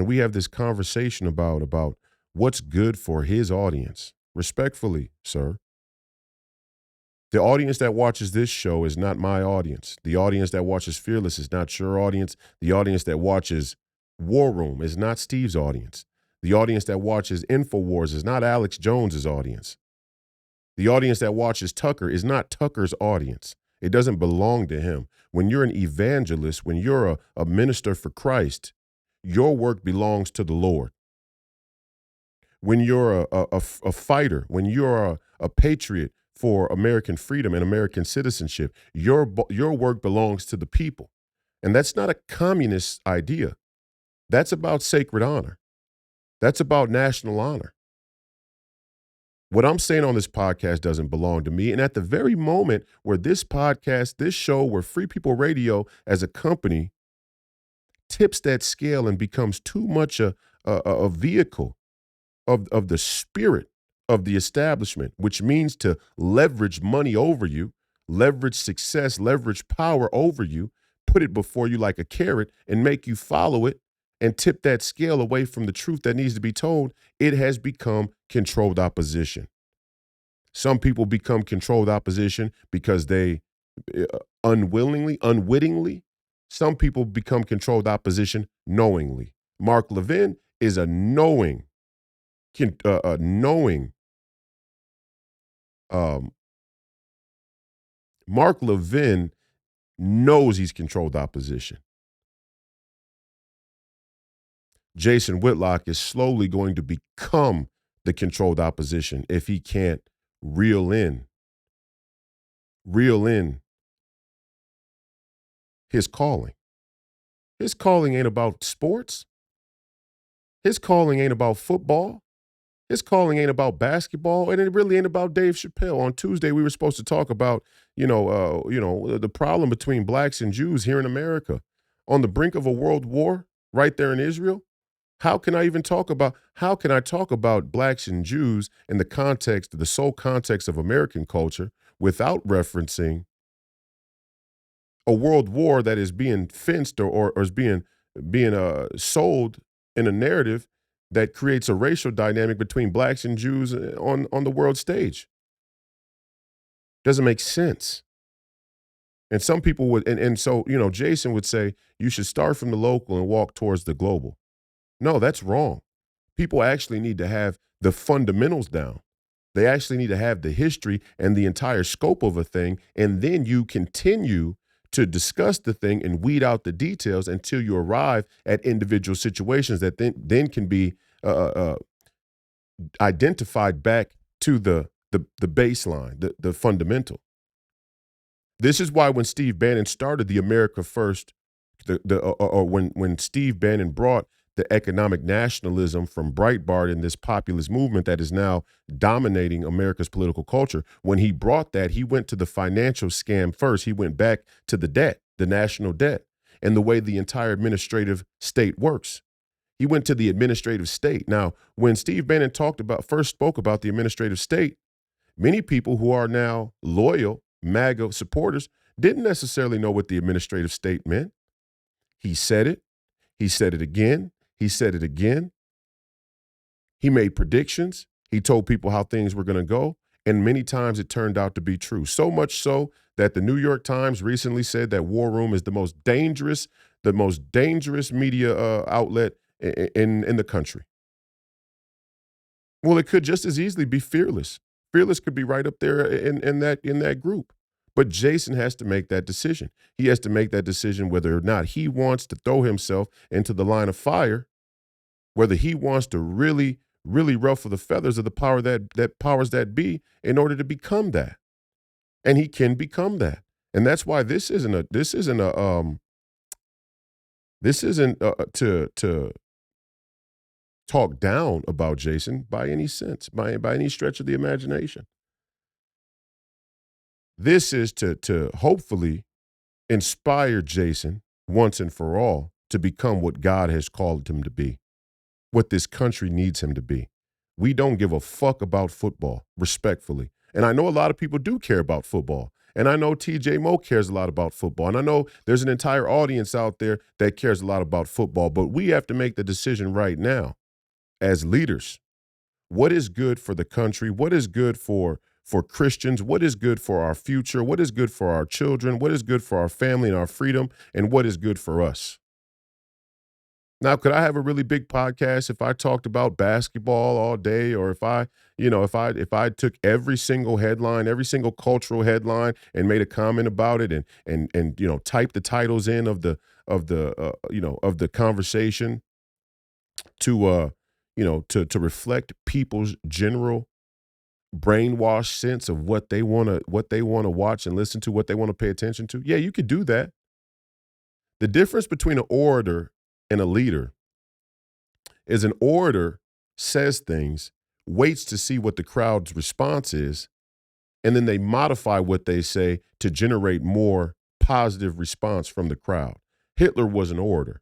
we have this conversation about what's good for his audience. Respectfully, sir, the audience that watches this show is not my audience. The audience that watches Fearless is not your audience. The audience that watches War Room is not Steve's audience. The audience that watches InfoWars is not Alex Jones's audience. The audience that watches Tucker is not Tucker's audience. It doesn't belong to him. When you're an evangelist, when you're a minister for Christ, your work belongs to the Lord. When you're a fighter, when you're a patriot for American freedom and American citizenship, your work belongs to the people. And that's not a communist idea. That's about sacred honor. That's about national honor. What I'm saying on this podcast doesn't belong to me. And at the very moment where this podcast, this show, where Free People Radio as a company tips that scale and becomes too much a vehicle of the spirit of the establishment, which means to leverage money over you, leverage success, leverage power over you, put it before you like a carrot and make you follow it and tip that scale away from the truth that needs to be told, it has become controlled opposition. Some people become controlled opposition because they unwittingly. Some people become controlled opposition knowingly. Mark Levin is a knowing. Mark Levin knows he's controlled opposition. Jason Whitlock is slowly going to become the controlled opposition if he can't reel in his calling. His calling ain't about sports. His calling ain't about football. His calling ain't about basketball, and it really ain't about Dave Chappelle. On Tuesday, we were supposed to talk about, the problem between blacks and Jews here in America, on the brink of a world war, right there in Israel. How can I talk about blacks and Jews in the context, the sole context of American culture, without referencing a world war that is being fenced or is being sold in a narrative that creates a racial dynamic between blacks and Jews on the world stage? Doesn't make sense. And some people would, and so, Jason would say, you should start from the local and walk towards the global. No, that's wrong. People actually need to have the fundamentals down. They actually need to have the history and the entire scope of a thing, and then you continue to discuss the thing and weed out the details until you arrive at individual situations that then can be identified back to the baseline, the fundamental. This is why when Steve Bannon started the America First, when Steve Bannon brought the economic nationalism from Breitbart and this populist movement that is now dominating America's political culture, when he brought that, he went to the financial scam first. He went back to the debt, the national debt, and the way the entire administrative state works. He went to the administrative state. Now, when Steve Bannon first spoke about the administrative state, many people who are now loyal MAGA supporters didn't necessarily know what the administrative state meant. He said it. He said it again. He said it again. He made predictions. He told people how things were going to go. And many times it turned out to be true. So much so that the New York Times recently said that War Room is the most dangerous media outlet in the country. Well, it could just as easily be Fearless. Fearless could be right up there in that group. But Jason has to make that decision. He has to make that decision whether or not he wants to throw himself into the line of fire, whether he wants to really, really ruffle the feathers of the power that powers that be in order to become that. And he can become that. And that's why this isn't to talk down about Jason by any sense, by any stretch of the imagination. This is to hopefully inspire Jason once and for all to become what God has called him to be, what this country needs him to be. We don't give a fuck about football, respectfully. And I know a lot of people do care about football. And I know TJ Moe cares a lot about football. And I know there's an entire audience out there that cares a lot about football. But we have to make the decision right now as leaders. What is good for the country? What is good for Christians? What is good for our future? What is good for our children? What is good for our family and our freedom? And what is good for us? Now, could I have a really big podcast if I talked about basketball all day, or if I took every single headline, every single cultural headline, and made a comment about it, and typed the titles in of the conversation to reflect people's general brainwashed sense of what they want to watch and listen to, what they want to pay attention to? Yeah, you could do that. The difference between an orator and a leader is an orator says things, waits to see what the crowd's response is, and then they modify what they say to generate more positive response from the crowd. Hitler was an orator.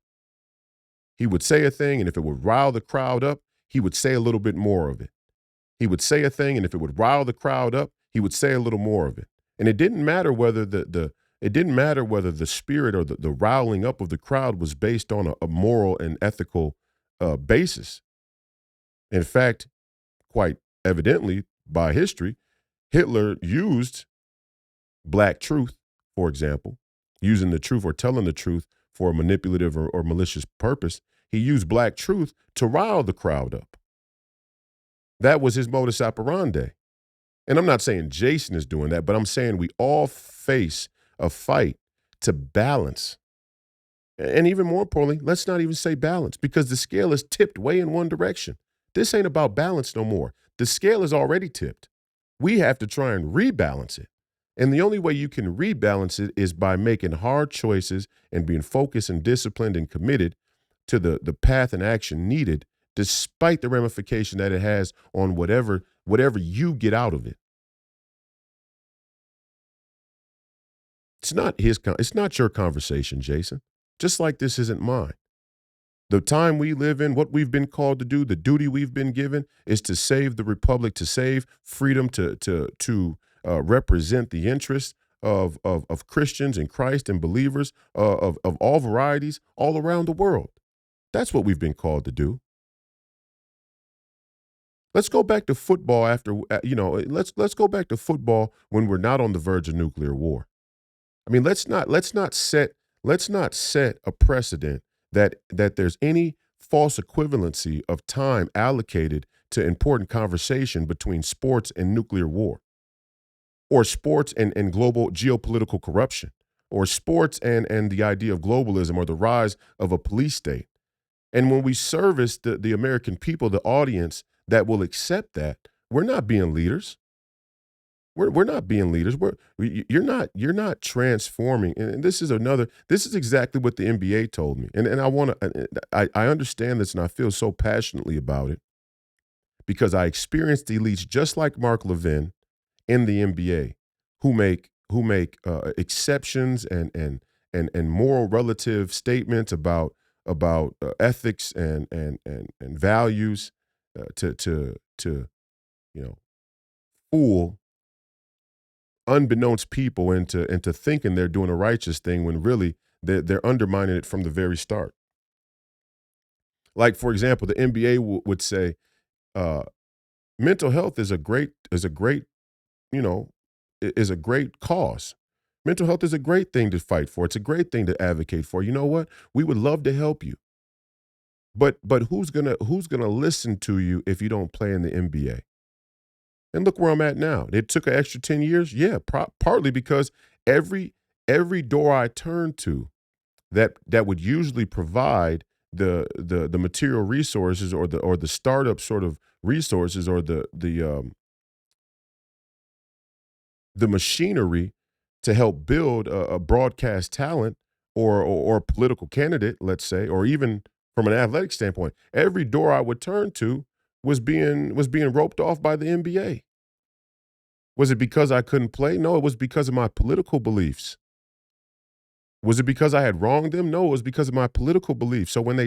He would say a thing, and if it would rile the crowd up, he would say a little bit more of it. He would say a thing, and if it would rile the crowd up, he would say a little more of it. And it didn't matter whether the spirit or the riling up of the crowd was based on a moral and ethical basis. In fact, quite evidently by history, Hitler used black truth, for example, using the truth or telling the truth for a manipulative or malicious purpose. He used black truth to rile the crowd up. That was his modus operandi. And I'm not saying Jason is doing that, but I'm saying we all face a fight to balance. And even more importantly, let's not even say balance, because the scale is tipped way in one direction. This ain't about balance no more. The scale is already tipped. We have to try and rebalance it. And the only way you can rebalance it is by making hard choices and being focused and disciplined and committed to the path and action needed, despite the ramification that it has on whatever you get out of it. It's not your conversation, Jason. Just like this isn't mine. The time we live in, what we've been called to do, the duty we've been given is to save the republic, to save freedom, to represent the interests of Christians and Christ and believers of all varieties all around the world. That's what we've been called to do. Let's go back to football let's go back to football when we're not on the verge of nuclear war. I mean, let's not set a precedent that there's any false equivalency of time allocated to important conversation between sports and nuclear war, or sports and global geopolitical corruption, or sports and the idea of globalism or the rise of a police state. And when we service the American people, the audience that will accept that, we're not being leaders. We're not being leaders. You're not transforming. And this is exactly what the NBA told me. And I understand this and I feel so passionately about it because I experienced elites just like Mark Levin in the NBA who make exceptions and moral relative statements about ethics and values to fool unbeknownst people into thinking they're doing a righteous thing when really they're undermining it from the very start. Like, for example, the NBA would say uh, mental health you know is a great cause. Mental health is a great thing to fight for. It's a great thing to advocate for. You know what? We would love to help you, but who's gonna listen to you if you don't play in the NBA? And look where I'm at now. It took an extra 10 years. Yeah, partly because every every door I turned to that would usually provide the material resources or the startup sort of resources or the machinery to help build a broadcast talent or a political candidate, let's say, or even from an athletic standpoint, every door I would turn to was being roped off by the NBA. Was it because I couldn't play? No, it was because of my political beliefs. Was it because I had wronged them? No, it was because of my political beliefs. So when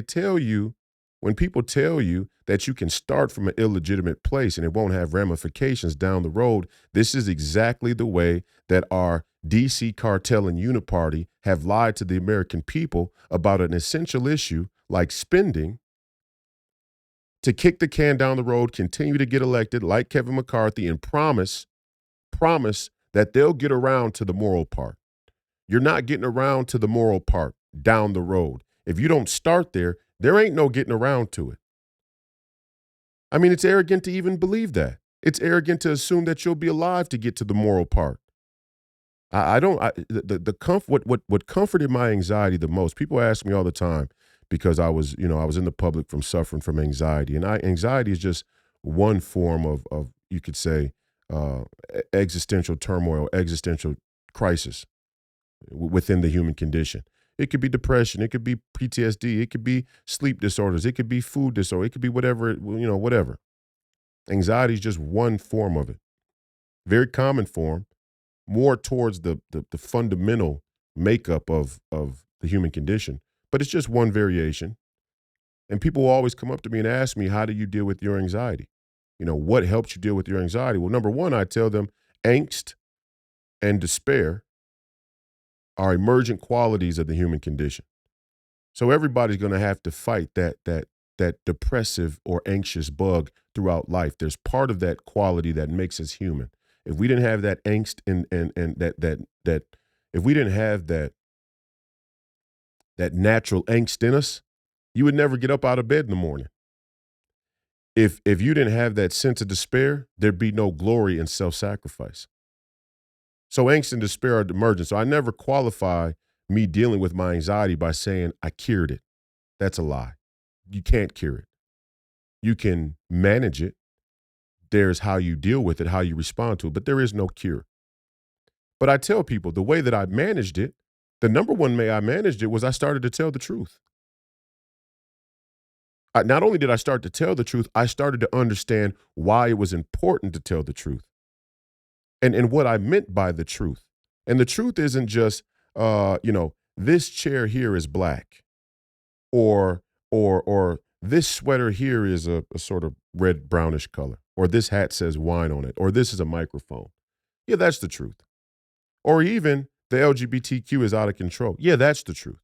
people tell you that you can start from an illegitimate place and it won't have ramifications down the road, this is exactly the way that our DC cartel and uniparty have lied to the American people about an essential issue like spending to kick the can down the road, continue to get elected like Kevin McCarthy, and promise that they'll get around to the moral part. You're not getting around to the moral part down the road. If you don't start there, there ain't no getting around to it. I mean, it's arrogant to even believe that. It's arrogant to assume that you'll be alive to get to the moral part. I don't. The comfort. What comforted my anxiety the most. People ask me all the time because I was in the public from suffering from anxiety, and anxiety is just one form of you could say existential turmoil, existential crisis within the human condition. It could be depression, it could be PTSD, it could be sleep disorders, it could be food disorder, it could be whatever. Anxiety is just one form of it. Very common form, more towards the fundamental makeup of the human condition. But it's just one variation. And people will always come up to me and ask me, how do you deal with your anxiety? What helps you deal with your anxiety? Well, number one, I tell them angst and despair are emergent qualities of the human condition. So everybody's going to have to fight that depressive or anxious bug throughout life. There's part of that quality that makes us human. If we didn't have that angst and that if we didn't have that natural angst in us, you would never get up out of bed in the morning. If you didn't have that sense of despair, there'd be no glory in self-sacrifice. So angst and despair are emergent. So I never qualify me dealing with my anxiety by saying I cured it. That's a lie. You can't cure it. You can manage it. There's how you deal with it, how you respond to it, but there is no cure. But I tell people the way that I managed it, the number one way I managed it was I started to tell the truth. Not only did I start to tell the truth, I started to understand why it was important to tell the truth and what I meant by the truth. And the truth isn't just, this chair here is black, or or this sweater here is a sort of red brownish color, or this hat says wine on it, or this is a microphone. Yeah, that's the truth. Or even the LGBTQ is out of control. Yeah, that's the truth.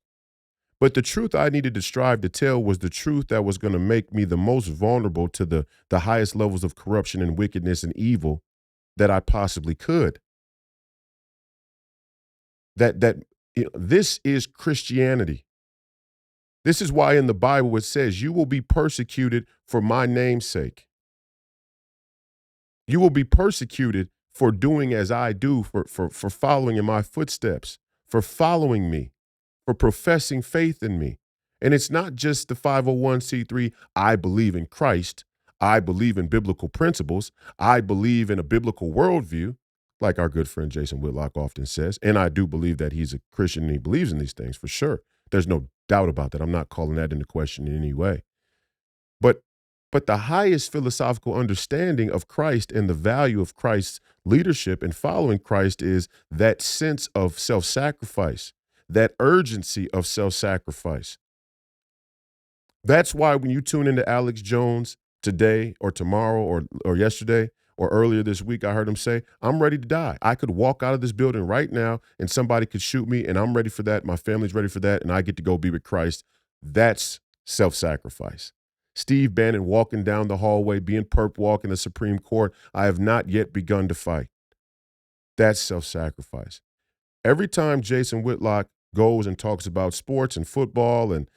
But the truth I needed to strive to tell was the truth that was going to make me the most vulnerable to the highest levels of corruption and wickedness and evil that I possibly could. This is Christianity. This is why in the Bible it says, you will be persecuted for my name's sake. You will be persecuted for doing as I do, for following in my footsteps, for following me, for professing faith in me. And it's not just the 501c3, I believe in Christ, I believe in biblical principles, I believe in a biblical worldview, like our good friend Jason Whitlock often says. And I do believe that he's a Christian and he believes in these things for sure. There's no doubt about that. I'm not calling that into question in any way. But the highest philosophical understanding of Christ and the value of Christ's leadership and following Christ is that sense of self-sacrifice, that urgency of self-sacrifice. That's why when you tune into Alex Jones today or tomorrow or yesterday or earlier this week, I heard him say, I'm ready to die. I could walk out of this building right now and somebody could shoot me, and I'm ready for that. My family's ready for that, and I get to go be with Christ. That's self-sacrifice. Steve Bannon walking down the hallway, being perp walking the Supreme Court. I have not yet begun to fight. That's self-sacrifice. Every time Jason Whitlock goes and talks about sports and football and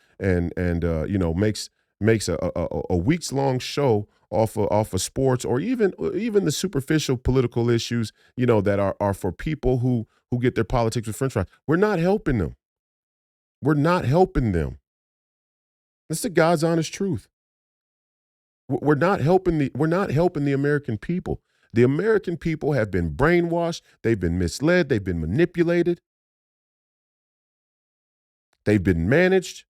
makes a weeks long show off of sports, or even the superficial political issues, that are for people who get their politics with French fries. We're not helping them. We're not helping them. That's the God's honest truth. We're not helping the American people. The American people have been brainwashed. They've been misled. They've been manipulated. They've been managed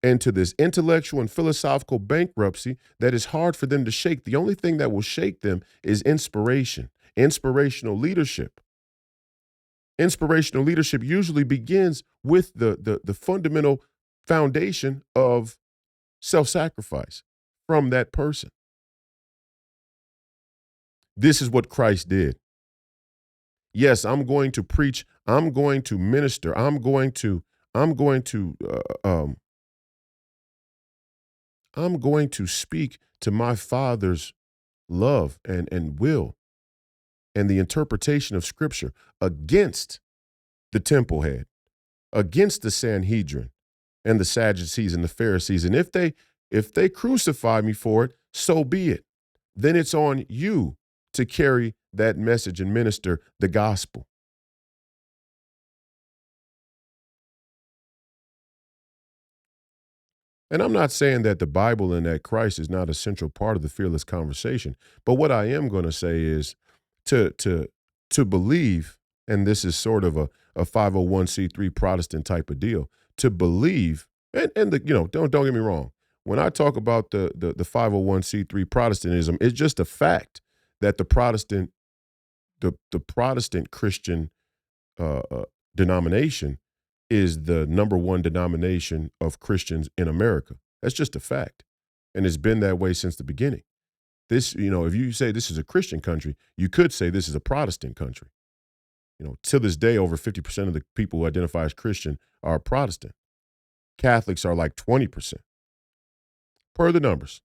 into this intellectual and philosophical bankruptcy that is hard for them to shake. The only thing that will shake them is inspiration, inspirational leadership. Inspirational leadership usually begins with the fundamental foundation of self-sacrifice from that person. This is what Christ did. Yes, I'm going to preach. I'm going to minister. I'm going to speak to my Father's love and will and the interpretation of Scripture against the temple head, against the Sanhedrin and the Sadducees and the Pharisees. And if they crucify me for it, so be it. Then it's on you to carry that message and minister the gospel. And I'm not saying that the Bible and that Christ is not a central part of the fearless conversation, but what I am going to say is to believe, and this is sort of a 501c3 Protestant type of deal, to believe, and don't get me wrong. When I talk about the 501c3 Protestantism, it's just a fact that the Protestant Christian denomination is the number one denomination of Christians in America. That's just a fact. And it's been that way since the beginning. This, if you say this is a Christian country, you could say this is a Protestant country. To this day, over 50% of the people who identify as Christian are Protestant. Catholics are like 20%, per the numbers.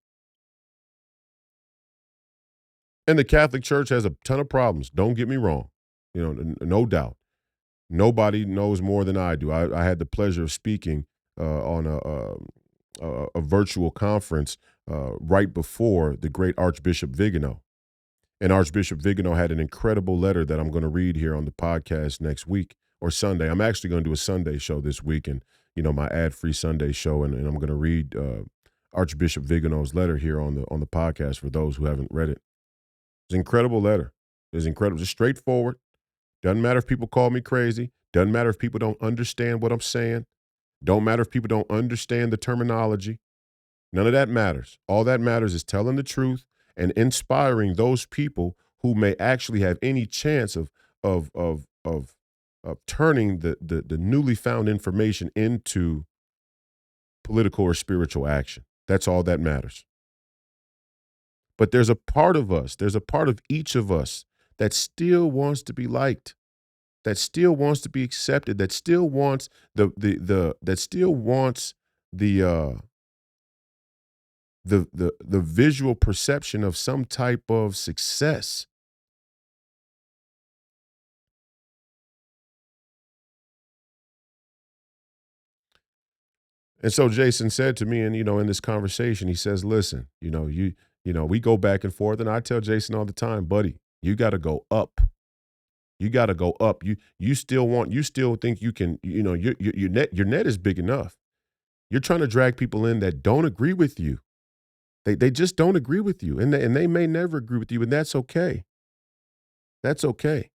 And the Catholic Church has a ton of problems. Don't get me wrong. No doubt. Nobody knows more than I do. I had the pleasure of speaking on a virtual conference right before the great Archbishop Vigano. And Archbishop Vigano had an incredible letter that I'm going to read here on the podcast next week or Sunday. I'm actually going to do a Sunday show this week, and my ad-free Sunday show, and I'm going to read Archbishop Vigano's letter here on the podcast for those who haven't read it. It's an incredible letter. It's incredible. It's straightforward. Doesn't matter if people call me crazy. Doesn't matter if people don't understand what I'm saying. Don't matter if people don't understand the terminology. None of that matters. All that matters is telling the truth and inspiring those people who may actually have any chance of of of of turning the newly found information into political or spiritual action. That's all that matters. But there's a part of us, there's a part of each of us that still wants to be liked, that still wants to be accepted, that still wants the that still wants the the visual perception of some type of success. And so Jason said to me, and in this conversation, he says, "Listen, we go back and forth, and I tell Jason all the time, buddy, you got to go up. You got to go up. You still think you can, your net is big enough. You're trying to drag people in that don't agree with you. They just don't agree with you, and they may never agree with you, and that's okay. That's okay.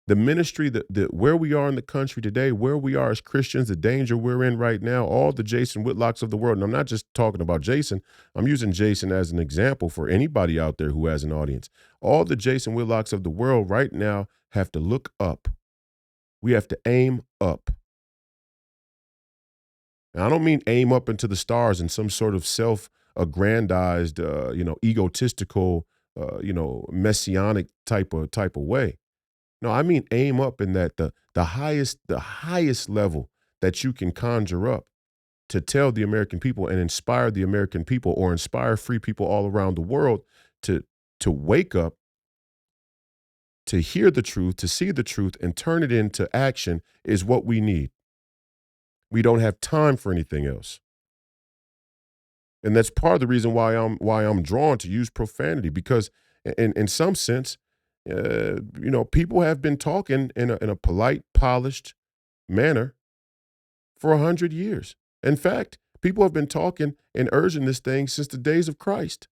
The ministry, where we are in the country today, where we are as Christians, the danger we're in right now, all the Jason Whitlocks of the world, and I'm not just talking about Jason, I'm using Jason as an example for anybody out there who has an audience. All the Jason Whitlocks of the world right now have to look up. We have to aim up. And I don't mean aim up into the stars in some sort of self-aggrandized, egotistical, messianic type of way. No, I mean aim up in that the highest level that you can conjure up to tell the American people and inspire the American people or inspire free people all around the world to wake up, to hear the truth, to see the truth and turn it into action is what we need. We don't have time for anything else. And that's part of the reason why I'm drawn to use profanity because in some sense, people have been talking in a polite, polished manner for 100 years. In fact, people have been talking and urging this thing since the days of Christ.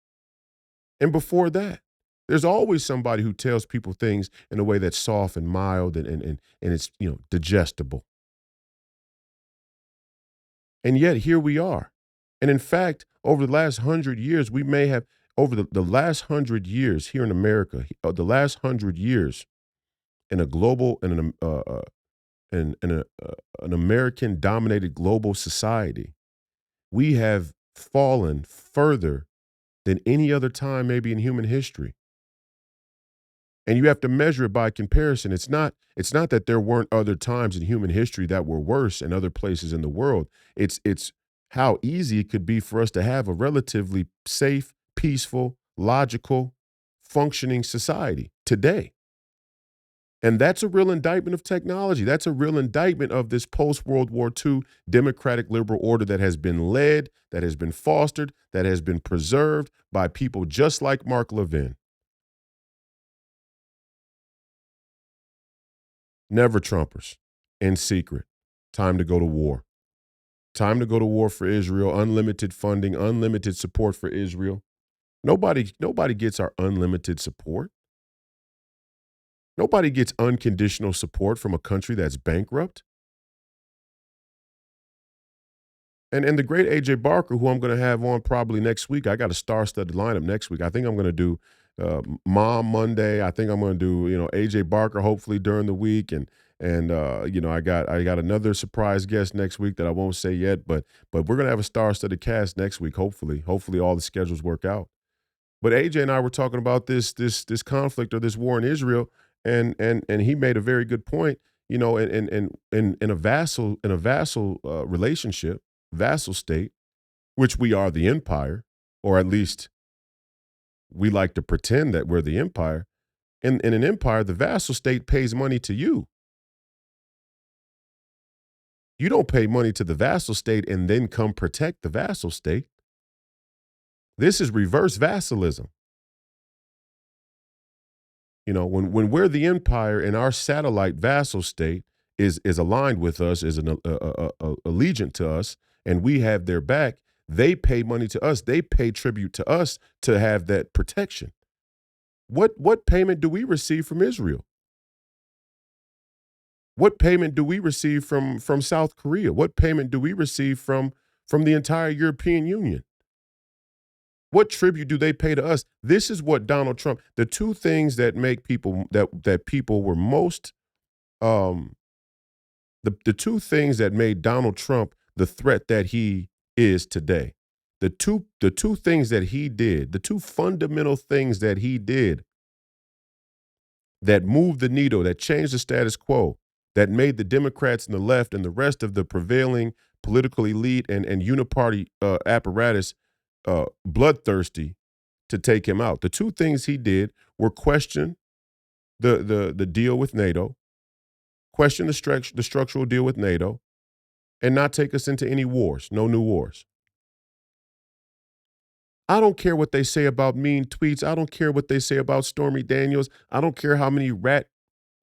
And before that, there's always somebody who tells people things in a way that's soft and mild and it's digestible. And yet here we are. And in fact, over the last 100 years, we may have over the last 100 years here in America, the last 100 years in a global in an American dominated global society, we have fallen further than any other time maybe in human history. And you have to measure it by comparison. It's not that there weren't other times in human history that were worse in other places in the world. It's how easy it could be for us to have a relatively safe, peaceful, logical, functioning society today. And that's a real indictment of technology. That's a real indictment of this post-World War II democratic liberal order that has been led, that has been fostered, that has been preserved by people just like Mark Levin. Never Trumpers. In secret. Time to go to war. Time to go to war for Israel. Unlimited funding, unlimited support for Israel. Nobody gets our unlimited support. Nobody gets unconditional support from a country that's bankrupt. And the great AJ Barker, who I'm going to have on probably next week. I got a star-studded lineup next week. I think I'm going to do Mom Monday. I think I'm going to do AJ Barker hopefully during the week, and I got another surprise guest next week that I won't say yet, but we're going to have a star-studded cast next week. Hopefully all the schedules work out. But AJ and I were talking about this conflict or this war in Israel, and he made a very good point. In a vassal relationship, vassal state, which we are the empire, or at least we like to pretend that we're the empire. In an empire, the vassal state pays money to you. You don't pay money to the vassal state and then come protect the vassal state. This is reverse vassalism. When we're the empire and our satellite vassal state is aligned with us, is allegiant to us, and we have their back, they pay money to us. They pay tribute to us to have that protection. What payment do we receive from Israel? What payment do we receive from South Korea? What payment do we receive from the entire European Union? What tribute do they pay to us? This is what Donald Trump, the two things that make people that people were most um the two things that made Donald Trump the threat that he is today. The two things that he did, the two fundamental things that he did that moved the needle, that changed the status quo, that made the Democrats and the left and the rest of the prevailing political elite and uniparty apparatus bloodthirsty to take him out. The two things he did were question the deal with NATO, question the structural deal with NATO, and not take us into any wars, no new wars. I don't care what they say about mean tweets. I don't care what they say about Stormy Daniels. I don't care how many rat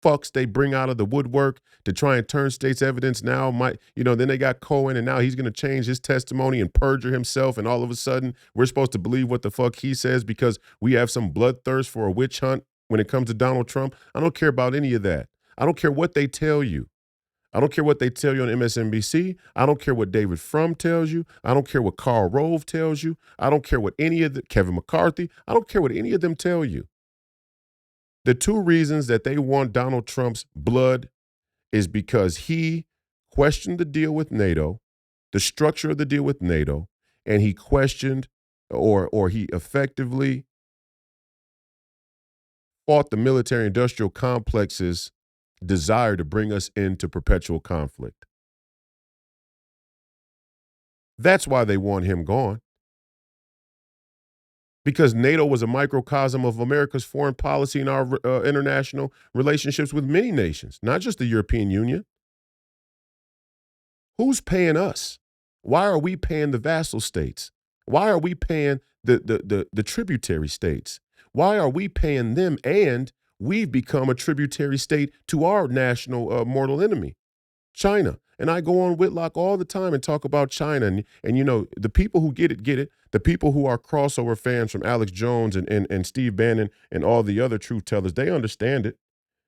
fucks they bring out of the woodwork to try and turn state's evidence now. Then they got Cohen, and now he's going to change his testimony and perjure himself, and all of a sudden we're supposed to believe what the fuck he says because we have some bloodthirst for a witch hunt when it comes to Donald Trump. I don't care about any of that. I don't care what they tell you. I don't care what they tell you on MSNBC. I don't care what David Frum tells you. I don't care what Karl Rove tells you. I don't care what Kevin McCarthy. I don't care what any of them tell you. The two reasons that they want Donald Trump's blood is because he questioned the deal with NATO, the structure of the deal with NATO, and he questioned or he effectively fought the military-industrial complex's desire to bring us into perpetual conflict. That's why they want him gone. Because NATO was a microcosm of America's foreign policy and our international relationships with many nations, not just the European Union. Who's paying us? Why are we paying the vassal states? Why are we paying the tributary states? Why are we paying them and we've become a tributary state to our national mortal enemy, China? And I go on Whitlock all the time and talk about China. And the people who get it, get it. The people who are crossover fans from Alex Jones and Steve Bannon and all the other truth tellers, they understand it.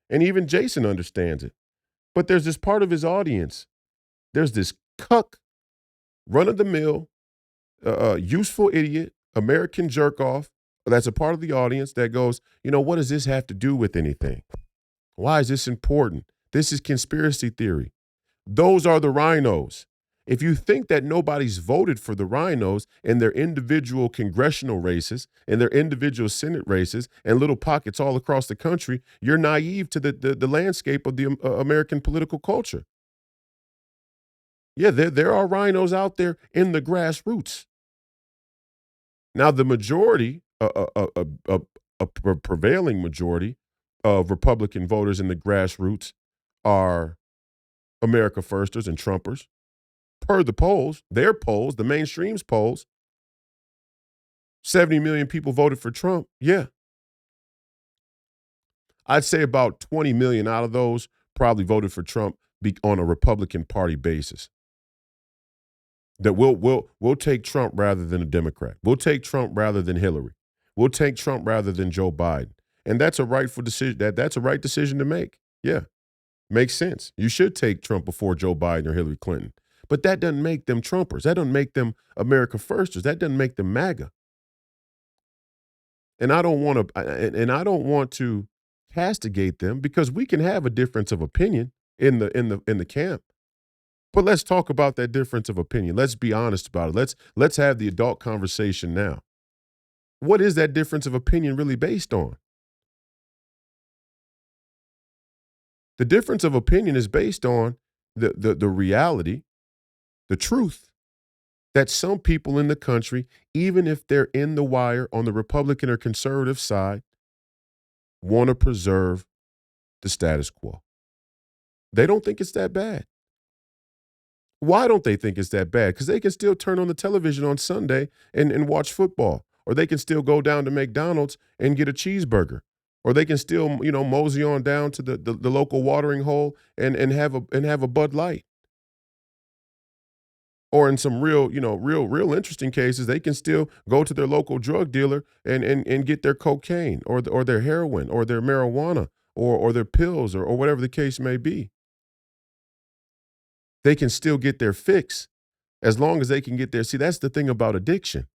And even Jason understands it. But there's this part of his audience. There's this cuck, run-of-the-mill, useful idiot, American jerk-off that's a part of the audience that goes, what does this have to do with anything? Why is this important? This is conspiracy theory. Those are the rhinos. If you think that nobody's voted for the rhinos in their individual congressional races, in their individual Senate races, and little pockets all across the country, you're naive to the landscape of the American political culture. Yeah, there are rhinos out there in the grassroots. Now, the majority, a prevailing majority of Republican voters in the grassroots are America Firsters and Trumpers. Per the polls, their polls, the mainstream's polls, 70 million people voted for Trump. Yeah. I'd say about 20 million out of those probably voted for Trump on a Republican Party basis. That we'll take Trump rather than a Democrat. We'll take Trump rather than Hillary. We'll take Trump rather than Joe Biden. And that's a rightful decision. That's a right decision to make. Yeah. Makes sense. You should take Trump before Joe Biden or Hillary Clinton. But that doesn't make them Trumpers. That doesn't make them America Firsters. That doesn't make them MAGA. And I don't want to castigate them because we can have a difference of opinion in the camp. But let's talk about that difference of opinion. Let's be honest about it. Let's have the adult conversation now. What is that difference of opinion really based on? The difference of opinion is based on the reality, the truth, that some people in the country, even if they're in the wire on the Republican or conservative side, want to preserve the status quo. They don't think it's that bad. Why don't they think it's that bad? Because they can still turn on the television on Sunday and watch football. Or they can still go down to McDonald's and get a cheeseburger. Or they can still, mosey on down to the local watering hole and have a Bud Light. Or in some real interesting cases, they can still go to their local drug dealer and get their cocaine or their heroin or their marijuana or their pills or whatever the case may be. they can still get their fix as long as they can get their. See, that's the thing about addiction.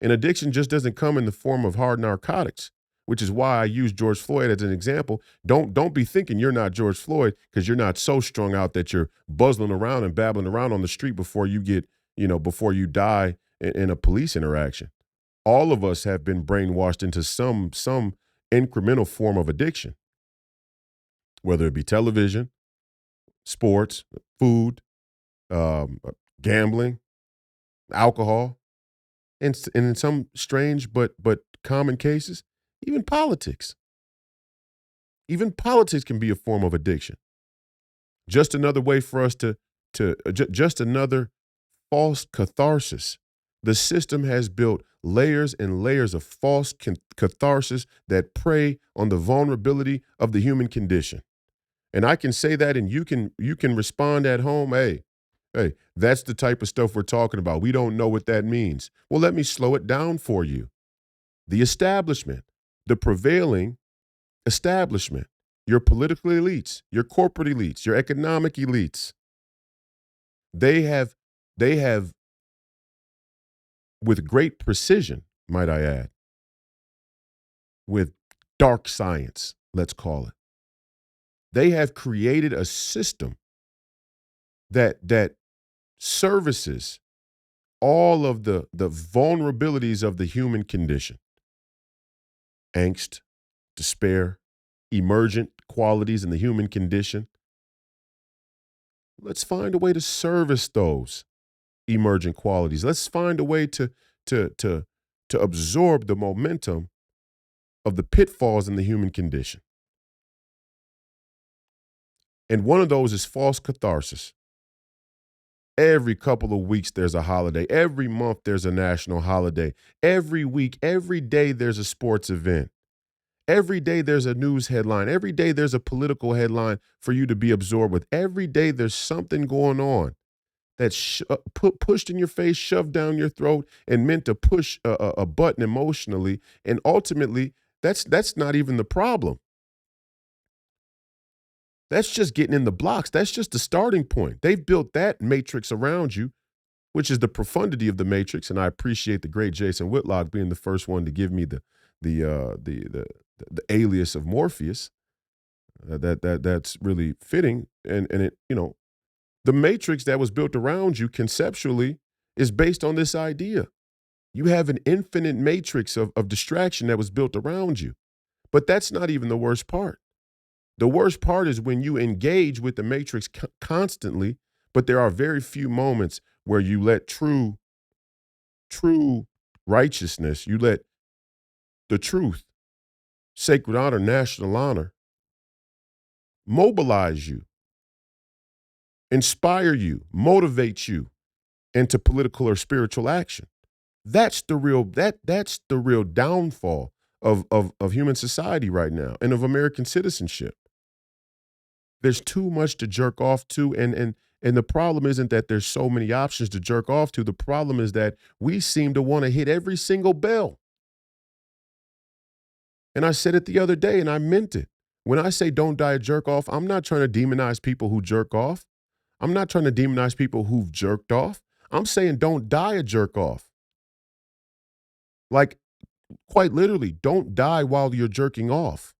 And addiction just doesn't come in the form of hard narcotics, which is why I use George Floyd as an example. Don't be thinking you're not George Floyd because you're not so strung out that you're buzzing around and babbling around on the street before you get, before you die in a police interaction. All of us have been brainwashed into some incremental form of addiction, whether it be television, sports, food, gambling, alcohol, and in some strange but common cases, even politics. Even politics can be a form of addiction. Just another way for us just another false catharsis. The system has built layers and layers of false catharsis that prey on the vulnerability of the human condition. And I can say that, and you can respond at home, hey, that's the type of stuff we're talking about. We don't know what that means. Well, let me slow it down for you. The establishment, the prevailing establishment, your political elites, your corporate elites, your economic elites, they have, with great precision, might I add, with dark science, let's call it, they have created a system that services all of the vulnerabilities of the human condition. Angst, despair, emergent qualities in the human condition. Let's find a way to service those emergent qualities. Let's find a way to absorb the momentum of the pitfalls in the human condition. And one of those is false catharsis. Every couple of weeks, there's a holiday. Every month, there's a national holiday. Every week, every day, there's a sports event. Every day, there's a news headline. Every day, there's a political headline for you to be absorbed with. Every day, there's something going on that's pushed in your face, shoved down your throat, and meant to push a button emotionally. And ultimately, that's not even the problem. That's just getting in the blocks. That's just the starting point. They've built that matrix around you, which is the profundity of the matrix. And I appreciate the great Jason Whitlock being the first one to give me the alias of Morpheus. That's really fitting. And it, the matrix that was built around you conceptually is based on this idea. You have an infinite matrix of distraction that was built around you. But that's not even the worst part. The worst part is when you engage with the matrix constantly, but there are very few moments where you let true righteousness, you let the truth, sacred honor, national honor, mobilize you, inspire you, motivate you into political or spiritual action. That's the real downfall of human society right now and of American citizenship. There's too much to jerk off to, and the problem isn't that there's so many options to jerk off to. The problem is that we seem to want to hit every single bell. And I said it the other day, and I meant it. When I say don't die a jerk off, I'm not trying to demonize people who jerk off. I'm not trying to demonize people who've jerked off. I'm saying don't die a jerk off. Like, quite literally, don't die while you're jerking off.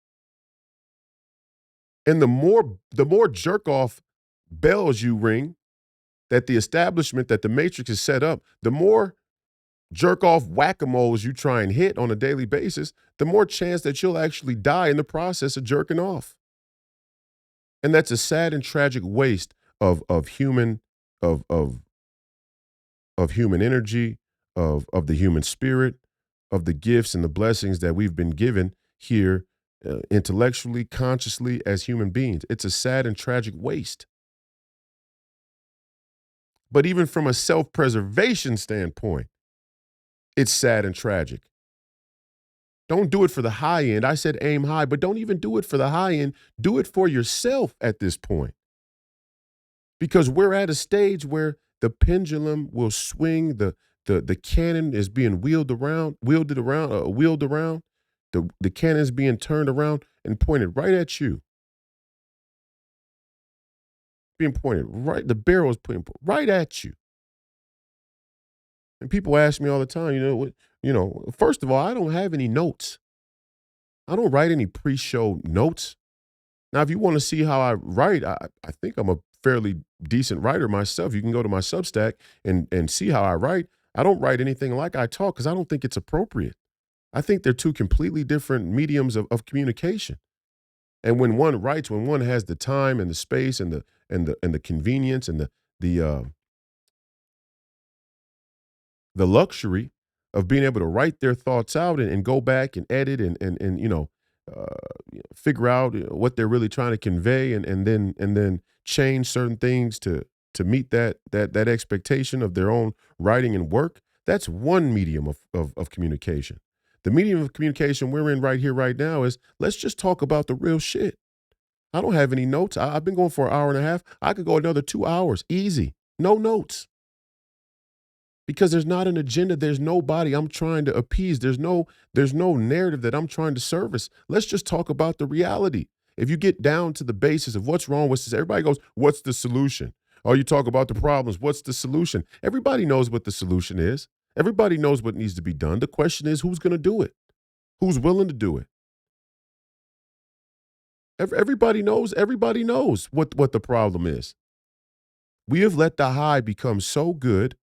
And the more jerk off bells you ring that the establishment, that the matrix is set up, the more jerk off whack-a-moles you try and hit on a daily basis, the more chance that you'll actually die in the process of jerking off. And that's a sad and tragic waste of human energy, of the human spirit, of the gifts and the blessings that we've been given here intellectually, consciously as human beings. It's a sad and tragic waste. But even from a self-preservation standpoint, it's sad and tragic. Don't do it for the high end. I said aim high, but don't even do it for the high end. Do it for yourself at this point. Because we're at a stage where the pendulum will swing, the cannon is being wheeled around. The cannon is being turned around and pointed right at you. being pointed right, the barrel is pointing right at you. And people ask me all the time, first of all, I don't have any notes. I don't write any pre-show notes. Now, if you want to see how I write, I think I'm a fairly decent writer myself. You can go to my Substack and see how I write. I don't write anything like I talk because I don't think it's appropriate. I think they're two completely different mediums of communication. And when one writes, when one has the time and the space and the convenience and the the luxury of being able to write their thoughts out and go back and edit uh, figure out what they're really trying to convey and then change certain things to meet that expectation of their own writing and work. That's one medium of communication. The medium of communication we're in right here, right now is let's just talk about the real shit. I don't have any notes. I've been going for an hour and a half. I could go another 2 hours. Easy. No notes. Because there's not an agenda. There's nobody I'm trying to appease. There's no narrative that I'm trying to service. Let's just talk about the reality. If you get down to the basis of what's wrong with this, everybody goes, what's the solution? Oh, you talk about the problems. What's the solution? Everybody knows what the solution is. Everybody knows what needs to be done. The question is, who's going to do it? Who's willing to do it? Everybody knows what the problem is. We have let the high become so good,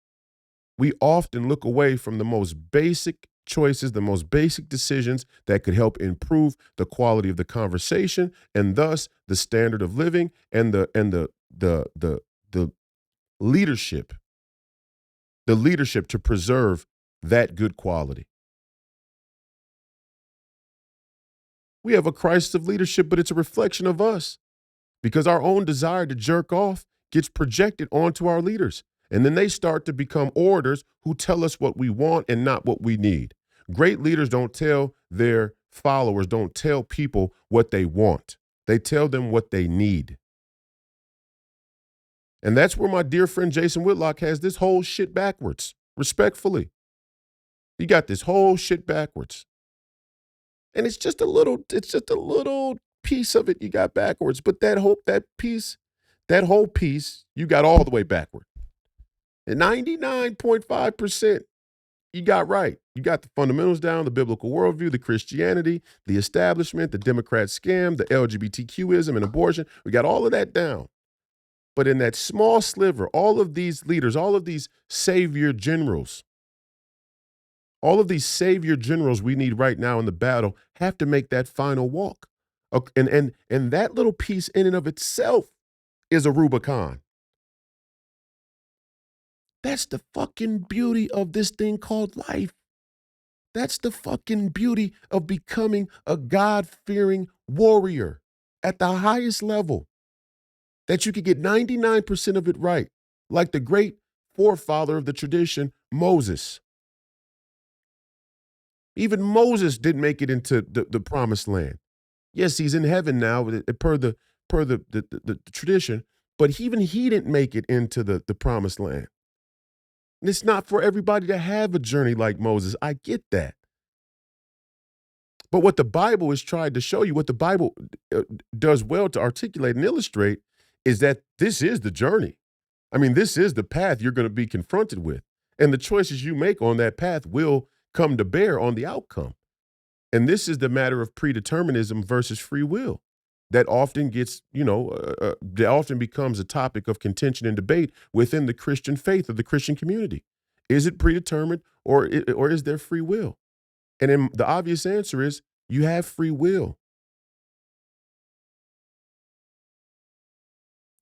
we often look away from the most basic choices, the most basic decisions that could help improve the quality of the conversation and thus the standard of living and the leadership, the leadership to preserve that good quality. We have a crisis of leadership, but it's a reflection of us because our own desire to jerk off gets projected onto our leaders. And then they start to become orators who tell us what we want and not what we need. Great leaders don't tell their followers, don't tell people what they want. They tell them what they need. And that's where my dear friend Jason Whitlock has this whole shit backwards, respectfully. He got this whole shit backwards. And it's just a little piece of it you got backwards. But that whole piece, you got all the way backward. And 99.5% you got right. You got the fundamentals down, the biblical worldview, the Christianity, the establishment, the Democrat scam, the LGBTQism and abortion. We got all of that down. But in that small sliver, all of these leaders, all of these savior generals, we need right now in the battle have to make that final walk. And that little piece in and of itself is a Rubicon. That's the fucking beauty of this thing called life. That's the fucking beauty of becoming a God-fearing warrior at the highest level. That you could get 99% of it right, like the great forefather of the tradition, Moses. Even Moses didn't make it into the promised land. Yes, he's in heaven now per the tradition, but even he didn't make it into the promised land. And it's not for everybody to have a journey like Moses. I get that. But what the Bible is trying to show you, what the Bible does well to articulate and illustrate, is that this is the journey. I mean, this is the path you're going to be confronted with. And the choices you make on that path will come to bear on the outcome. And this is the matter of predeterminism versus free will. That often gets, that often becomes a topic of contention and debate within the Christian faith of the Christian community. Is it predetermined or is there free will? And then the obvious answer is you have free will.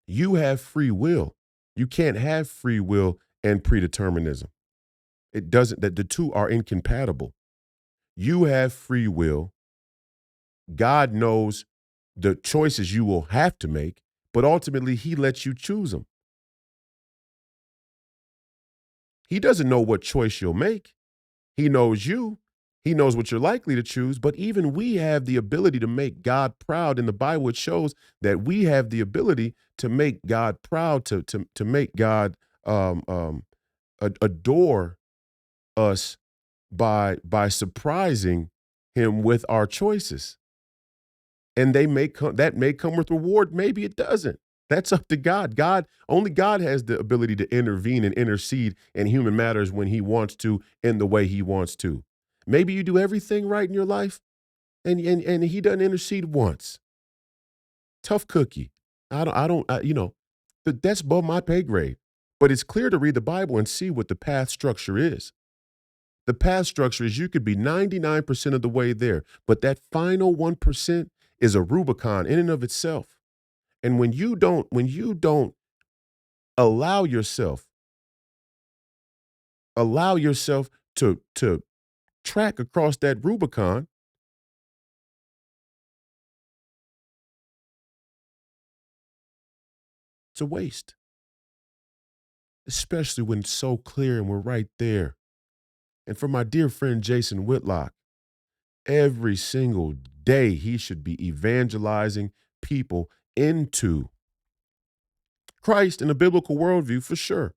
You have free will. You can't have free will and predeterminism. It doesn't, that the two are incompatible. You have free will. God knows the choices you will have to make, but ultimately he lets you choose them. He doesn't know what choice you'll make. He knows you. He knows what you're likely to choose, but even we have the ability to make God proud. In the Bible, it shows that we have the ability to make God proud, to make God adore us by surprising him with our choices. And that may come with reward. Maybe it doesn't. That's up to God. Only God has the ability to intervene and intercede in human matters when he wants to, in the way he wants to. Maybe you do everything right in your life and he doesn't intercede once. Tough cookie. That's above my pay grade. But it's clear to read the Bible and see what the path structure is. The path structure is you could be 99% of the way there, but that final 1% is a Rubicon in and of itself. And when you don't allow yourself to track across that Rubicon, it's a waste. Especially when it's so clear and we're right there. And for my dear friend Jason Whitlock, every single day he should be evangelizing people into Christ in a biblical worldview for sure.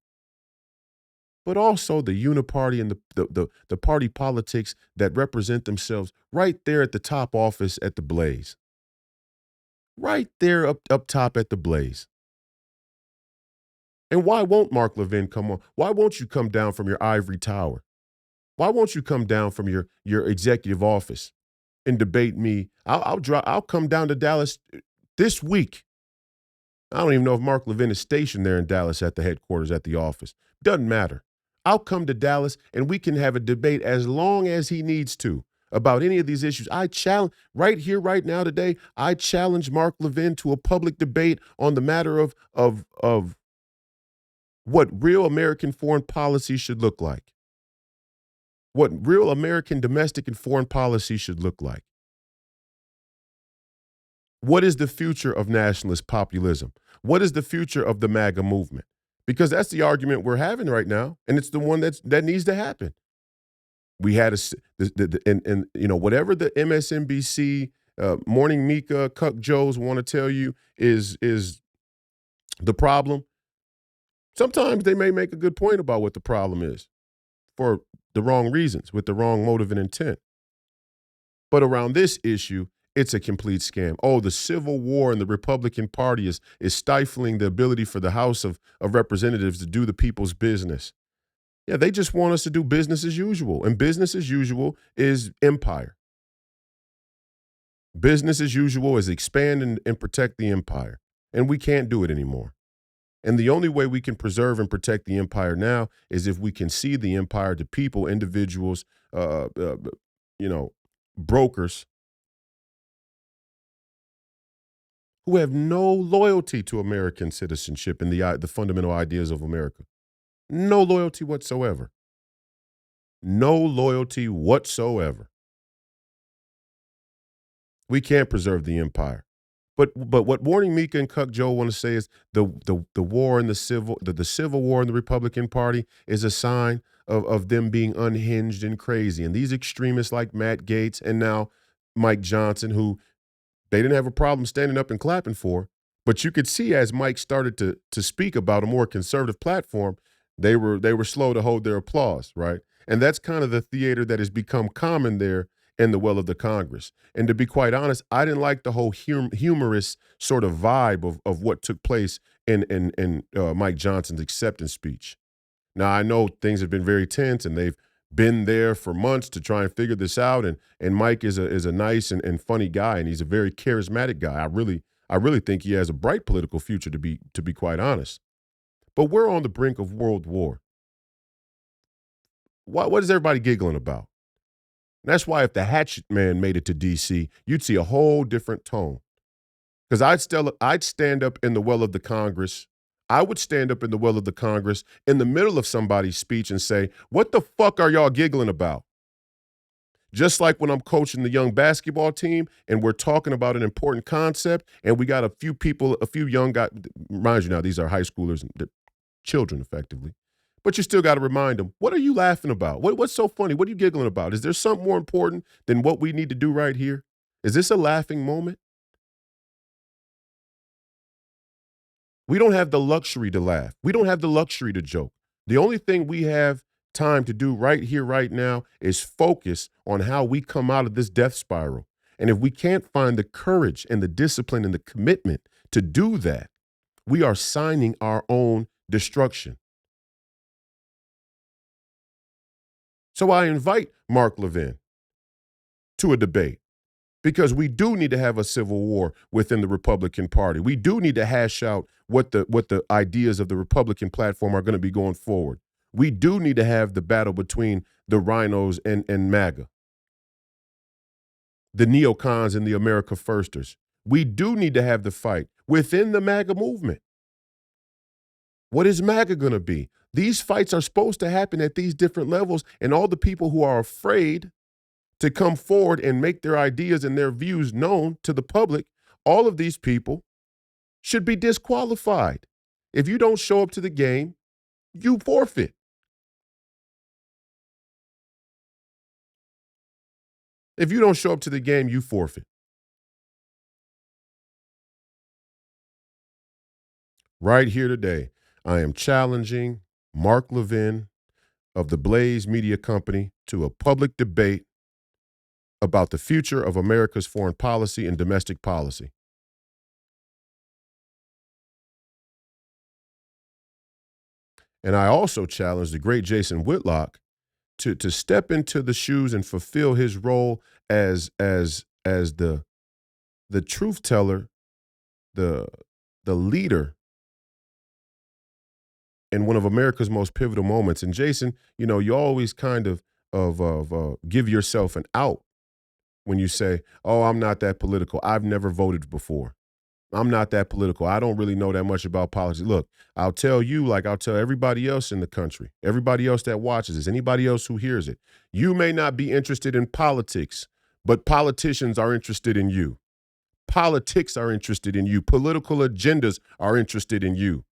But also the uniparty and the party politics that represent themselves right there at the top office at the Blaze. Right there up top at the Blaze. And why won't Mark Levin come on? Why won't you come down from your ivory tower? Why won't you come down from your executive office and debate me? I'll come down to Dallas this week. I don't even know if Mark Levin is stationed there in Dallas at the headquarters at the office. Doesn't matter. I'll come to Dallas and we can have a debate as long as he needs to about any of these issues. I challenge right here, right now, today. I challenge Mark Levin to a public debate on the matter of what real American foreign policy should look like. What real American domestic and foreign policy should look like. What is the future of nationalist populism? What is the future of the MAGA movement? Because that's the argument we're having right now, and it's the one that needs to happen. We had whatever the MSNBC, Morning Mika, Cuck Joes want to tell you is the problem. Sometimes they may make a good point about what the problem is for the wrong reasons, with the wrong motive and intent. But around this issue, it's a complete scam. Oh, the civil war in the Republican Party is stifling the ability for the House of Representatives to do the people's business. Yeah, they just want us to do business as usual. And business as usual is empire. Business as usual is expand and protect the empire. And we can't do it anymore. And the only way we can preserve and protect the empire now is if we can see the empire to people, individuals, brokers who have no loyalty to American citizenship and the fundamental ideas of America. No loyalty whatsoever. No loyalty whatsoever. We can't preserve the empire. But what Warning Mika and Cuck Joe want to say is the war in the civil war in the Republican Party is a sign of them being unhinged and crazy. And these extremists like Matt Gaetz and now Mike Johnson, who they didn't have a problem standing up and clapping for, but you could see as Mike started to speak about a more conservative platform, they were slow to hold their applause, right? And that's kind of the theater that has become common there in the well of the Congress. And to be quite honest, I didn't like the whole humorous sort of vibe of what took place in Mike Johnson's acceptance speech. Now, I know things have been very tense, and they've been there for months to try and figure this out. And Mike is a nice and funny guy, and he's a very charismatic guy. I really think he has a bright political future, to be quite honest. But we're on the brink of world war. What is everybody giggling about? And that's why if the Hatchet Man made it to D.C., you'd see a whole different tone. Because I'd stand up in the well of the Congress. I would stand up in the well of the Congress in the middle of somebody's speech and say, what the fuck are y'all giggling about? Just like when I'm coaching the young basketball team and we're talking about an important concept and we got a few young guys, mind you now, these are high schoolers, they're children effectively. But you still got to remind them, what are you laughing about? What's so funny? What are you giggling about? Is there something more important than what we need to do right here? Is this a laughing moment? We don't have the luxury to laugh. We don't have the luxury to joke. The only thing we have time to do right here, right now, is focus on how we come out of this death spiral. And if we can't find the courage and the discipline and the commitment to do that, We are signing our own destruction. So I invite Mark Levin to a debate because we do need to have a civil war within the Republican Party. We do need to hash out what the ideas of the Republican platform are going to be going forward. We do need to have the battle between the rhinos and MAGA, the neocons and the America Firsters. We do need to have the fight within the MAGA movement. What is MAGA going to be? These fights are supposed to happen at these different levels, and all the people who are afraid to come forward and make their ideas and their views known to the public, all of these people should be disqualified. If you don't show up to the game, you forfeit. If you don't show up to the game, you forfeit. Right here today, I am challenging Mark Levin of the Blaze Media Company to a public debate about the future of America's foreign policy and domestic policy. And I also challenge the great Jason Whitlock to step into the shoes and fulfill his role as the truth teller, the leader in one of America's most pivotal moments. And Jason, you always kind of give yourself an out when you say, "Oh, I'm not that political. I've never voted before. I'm not that political. I don't really know that much about politics." Look, I'll tell you, like I'll tell everybody else in the country, everybody else that watches this, anybody else who hears it, you may not be interested in politics, but politicians are interested in you. Politics are interested in you. Political agendas are interested in you.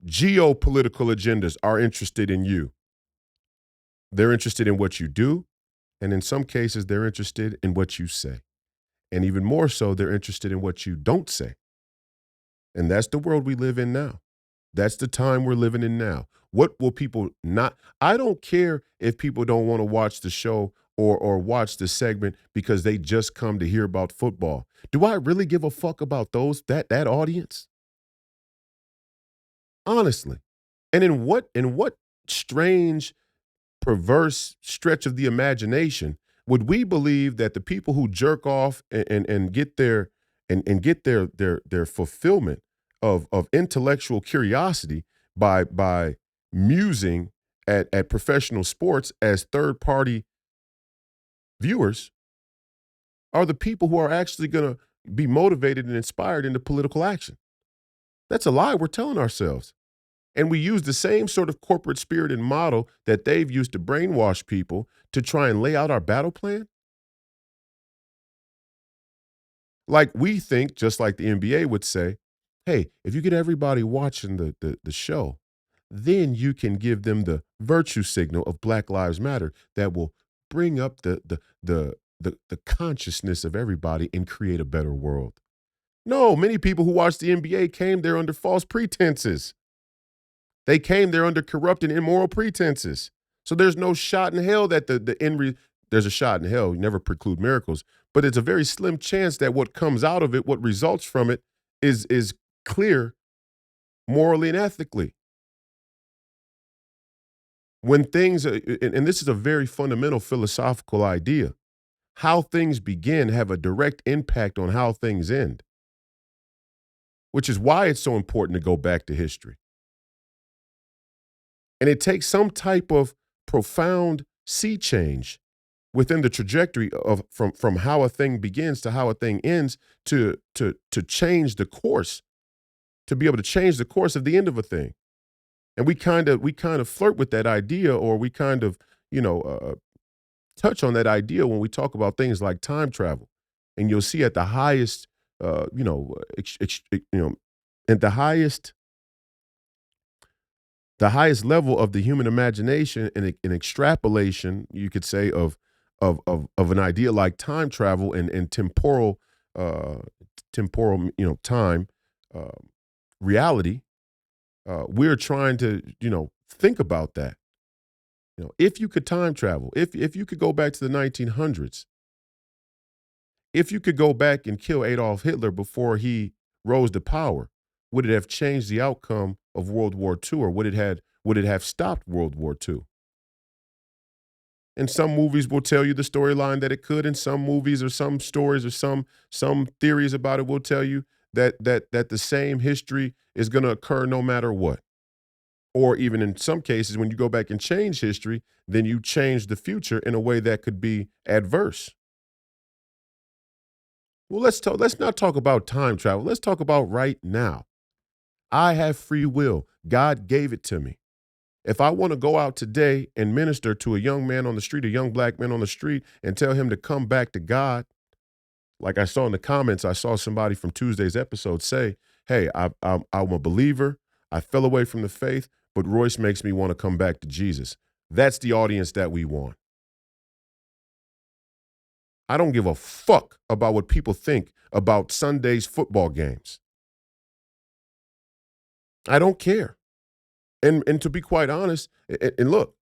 Geopolitical agendas are interested in you. They're interested in what you do, and in some cases, they're interested in what you say. And even more so, they're interested in what you don't say. And that's the world we live in now. That's the time we're living in now. What will people not? I don't care if people don't want to watch the show or watch the segment because they just come to hear about football. Do I really give a fuck about that audience? Honestly. And in what strange, perverse stretch of the imagination would we believe that the people who jerk off and get their fulfillment of intellectual curiosity by musing at professional sports as third party viewers are the people who are actually going to be motivated and inspired into political action? That's a lie we're telling ourselves. And we use the same sort of corporate spirit and model that they've used to brainwash people to try and lay out our battle plan. Like we think, just like the NBA would say, hey, if you get everybody watching the show, then you can give them the virtue signal of Black Lives Matter that will bring up the consciousness of everybody and create a better world. No, many people who watch the NBA came there under false pretenses. They came there under corrupt and immoral pretenses. So there's no shot in hell that there's a shot in hell. You never preclude miracles, but it's a very slim chance that what comes out of it, what results from it, is clear morally and ethically. When things, and this is a very fundamental philosophical idea, how things begin have a direct impact on how things end, which is why it's so important to go back to history. And it takes some type of profound sea change within the trajectory of from how a thing begins to how a thing ends to change the course, to be able to change the course of the end of a thing. And we kind of flirt with that idea, or we kind of touch on that idea when we talk about things like time travel. And you'll see at the highest, at the highest level of the human imagination and extrapolation, you could say, of an idea like time travel and uh, temporal, time, uh, reality. We're trying to, think about that. If you could time travel, if you could go back to the 1900s, If you could go back and kill Adolf Hitler before he rose to power, would it have changed the outcome of World War II, or would it have stopped World War II? And some movies will tell you the storyline that it could, and some movies or some stories or some theories about it will tell you that the same history is going to occur no matter what. Or even in some cases, when you go back and change history, then you change the future in a way that could be adverse. Well, let's not talk about time travel. Let's talk about right now. I have free will. God gave it to me. If I want to go out today and minister to a young man on the street, a young black man on the street, and tell him to come back to God, like I saw in the comments, I saw somebody from Tuesday's episode say, hey, I'm a believer. I fell away from the faith, but Royce makes me want to come back to Jesus. That's the audience that we want. I don't give a fuck about what people think about Sunday's football games. I don't care. And to be quite honest, and look,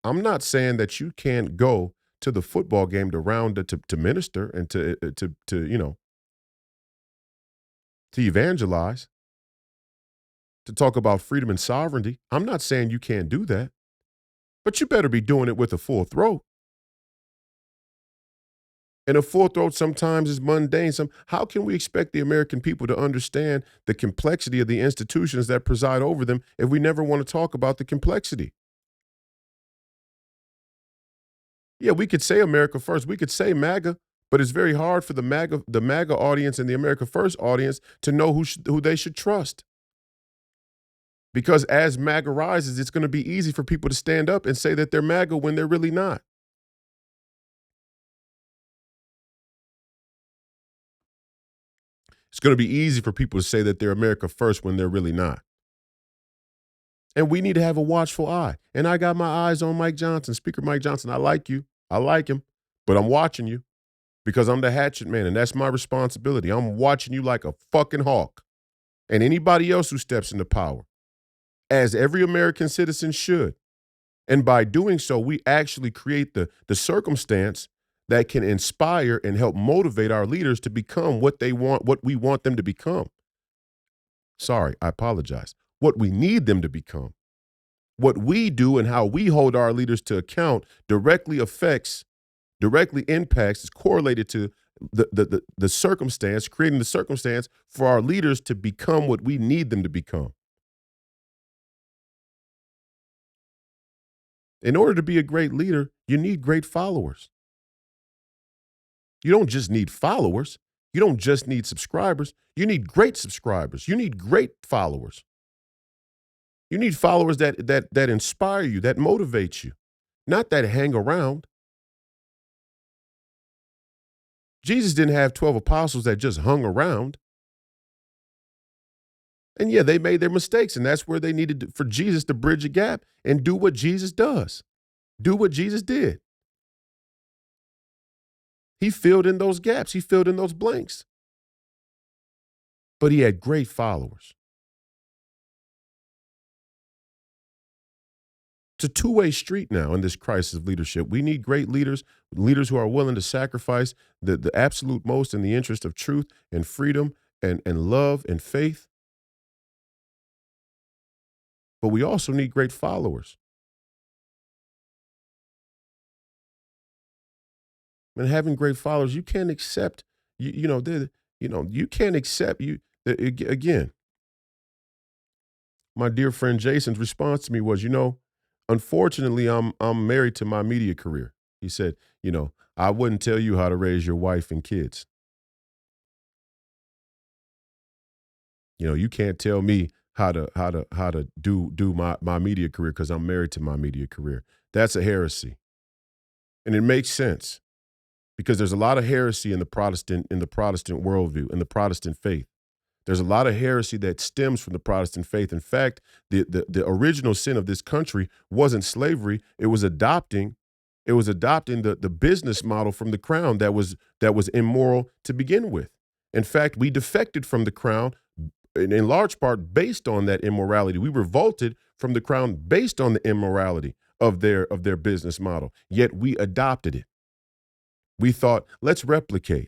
I'm not saying that you can't go to the football game to minister and to evangelize, to talk about freedom and sovereignty. I'm not saying you can't do that, but you better be doing it with a full throat. And a full throat sometimes is mundane. How can we expect the American people to understand the complexity of the institutions that preside over them if we never want to talk about the complexity? Yeah, we could say America first. We could say MAGA, but it's very hard for the MAGA audience and the America First audience to know who they should trust. Because as MAGA rises, it's going to be easy for people to stand up and say that they're MAGA when they're really not. It's going to be easy for people to say that they're America First when they're really not. And we need to have a watchful eye. And I got my eyes on Mike Johnson, Speaker Mike Johnson. I like you. I like him. But I'm watching you because I'm the hatchet man, and that's my responsibility. I'm watching you like a fucking hawk. And anybody else who steps into power, as every American citizen should. And by doing so, we actually create the circumstance that can inspire and help motivate our leaders to become what we want them to become. Sorry, I apologize. What we need them to become. What we do and how we hold our leaders to account directly impacts, is correlated to the circumstance, creating the circumstance for our leaders to become what we need them to become. In order to be a great leader, you need great followers. You don't just need followers. You don't just need subscribers. You need great subscribers. You need great followers. You need followers that inspire you, that motivate you, not that hang around. Jesus didn't have 12 apostles that just hung around. And yeah, they made their mistakes, and that's where they needed for Jesus to bridge a gap and do what Jesus does. Do what Jesus did. He filled in those gaps. He filled in those blanks. But he had great followers. It's a two-way street now in this crisis of leadership. We need great leaders who are willing to sacrifice the absolute most in the interest of truth and freedom and love and faith. But we also need great followers. And having great followers, you can't accept, you can't accept again. My dear friend Jason's response to me was, unfortunately, I'm married to my media career. He said, I wouldn't tell you how to raise your wife and kids. You can't tell me how to do my media career because I'm married to my media career. That's a heresy. And it makes sense because there's a lot of heresy in the Protestant worldview, in the Protestant faith. There's a lot of heresy that stems from the Protestant faith. In fact, the original sin of this country wasn't slavery. It was adopting the business model from the crown that was immoral to begin with. In fact, we defected from the crown in large part based on that immorality. We revolted from the crown based on the immorality of their business model. Yet we adopted it. We thought, let's replicate.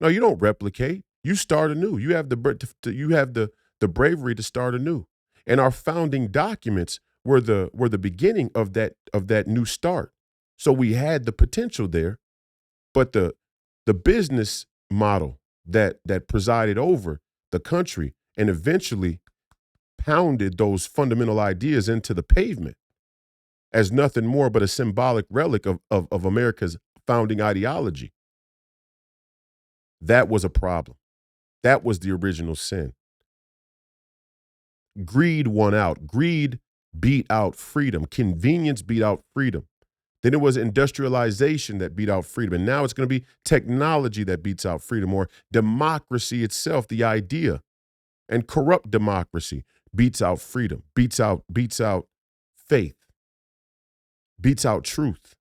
No, you don't replicate. You start anew. You have the bravery to start anew. And our founding documents were the beginning of that new start. So we had the potential there, but the business model that presided over the country and eventually pounded those fundamental ideas into the pavement as nothing more but a symbolic relic of America's founding ideology. That was a problem. That was the original sin. Greed won out. Greed beat out freedom. Convenience beat out freedom. Then it was industrialization that beat out freedom. And now it's going to be technology that beats out freedom, or democracy itself, the idea. And corrupt democracy beats out freedom, beats out faith, beats out truth.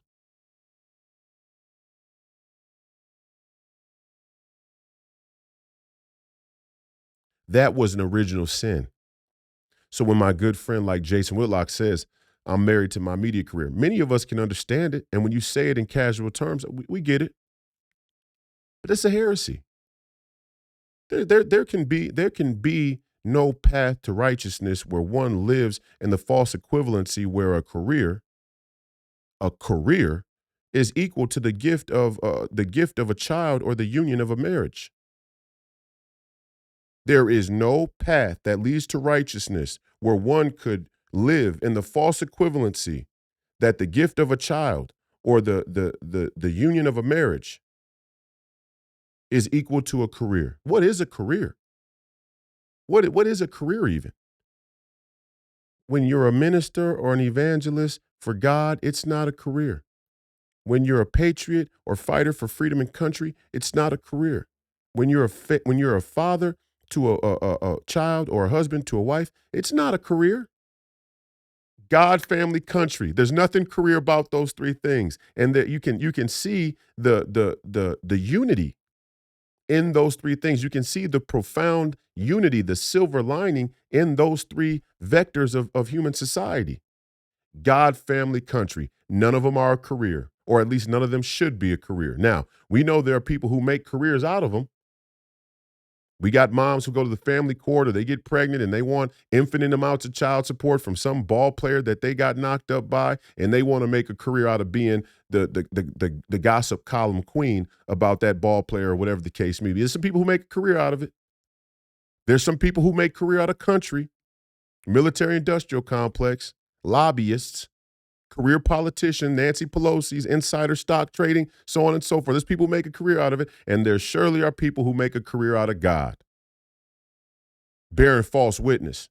That was an original sin. So when my good friend like Jason Whitlock says, I'm married to my media career, many of us can understand it. And when you say it in casual terms, we get it. But it's a heresy. There can be no path to righteousness where one lives in the false equivalency where a career is equal to the gift of a child or the union of a marriage. There is no path that leads to righteousness where one could live in the false equivalency that the gift of a child or the union of a marriage is equal to a career. What is a career? What is a career even? When you're a minister or an evangelist for God, it's not a career. When you're a patriot or fighter for freedom and country, it's not a career. When you're a father to a child or a husband to a wife, it's not a career. God, family, country. There's nothing career about those three things, and that you can see the unity in those three things. You can see the profound unity, the silver lining in those three vectors of human society. God, family, country. None of them are a career, or at least none of them should be a career. Now, we know there are people who make careers out of them. We got moms who go to the family court or they get pregnant and they want infinite amounts of child support from some ball player that they got knocked up by, and they want to make a career out of being the gossip column queen about that ball player or whatever the case may be. There's some people who make a career out of it. There's some people who make career out of country, military industrial complex, lobbyists, career politician, Nancy Pelosi's insider stock trading, so on and so forth. There's people who make a career out of it, and there surely are people who make a career out of God. Bearing false witness.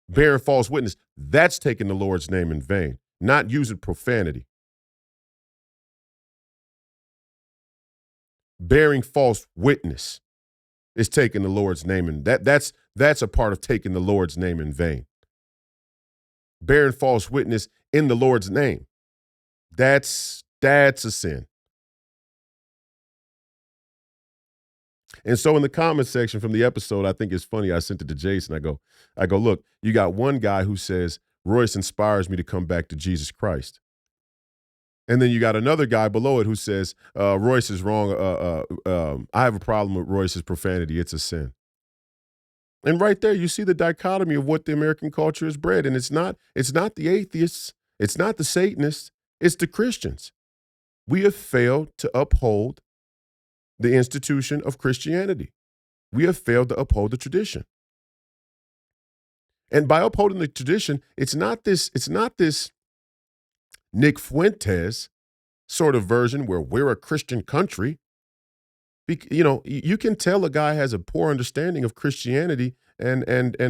Bearing false witness, that's taking the Lord's name in vain, not using profanity. Bearing false witness is taking the Lord's name in that's a part of taking the Lord's name in vain. Bearing false witness in the Lord's name. That's a sin. And so in the comment section from the episode, I think it's funny. I sent it to Jason. I go, look, you got one guy who says, Royce inspires me to come back to Jesus Christ. And then you got another guy below it who says, Royce is wrong. I have a problem with Royce's profanity. It's a sin. And right there, you see the dichotomy of what the American culture has bred. And it's not the atheists. It's not the Satanists. It's the Christians. We have failed to uphold the institution of Christianity. We have failed to uphold the tradition. And by upholding the tradition, it's not this Nick Fuentes sort of version where we're a Christian country. You can tell a guy has a poor understanding of Christianity and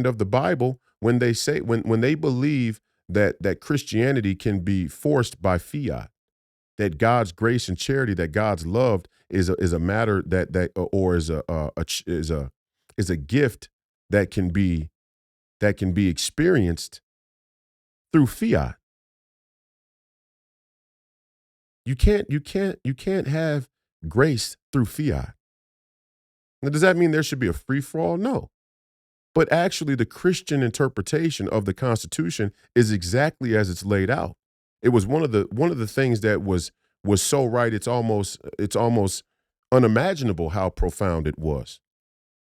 of the Bible when they say when they believe that Christianity can be forced by fiat, that God's grace and charity, that God's love is a matter or is a gift that can be experienced through fiat. You can't have grace through fiat. Now, does that mean there should be a free for all? No. But actually, the Christian interpretation of the Constitution is exactly as it's laid out. It was one of the things that was was so right. It's almost unimaginable how profound it was.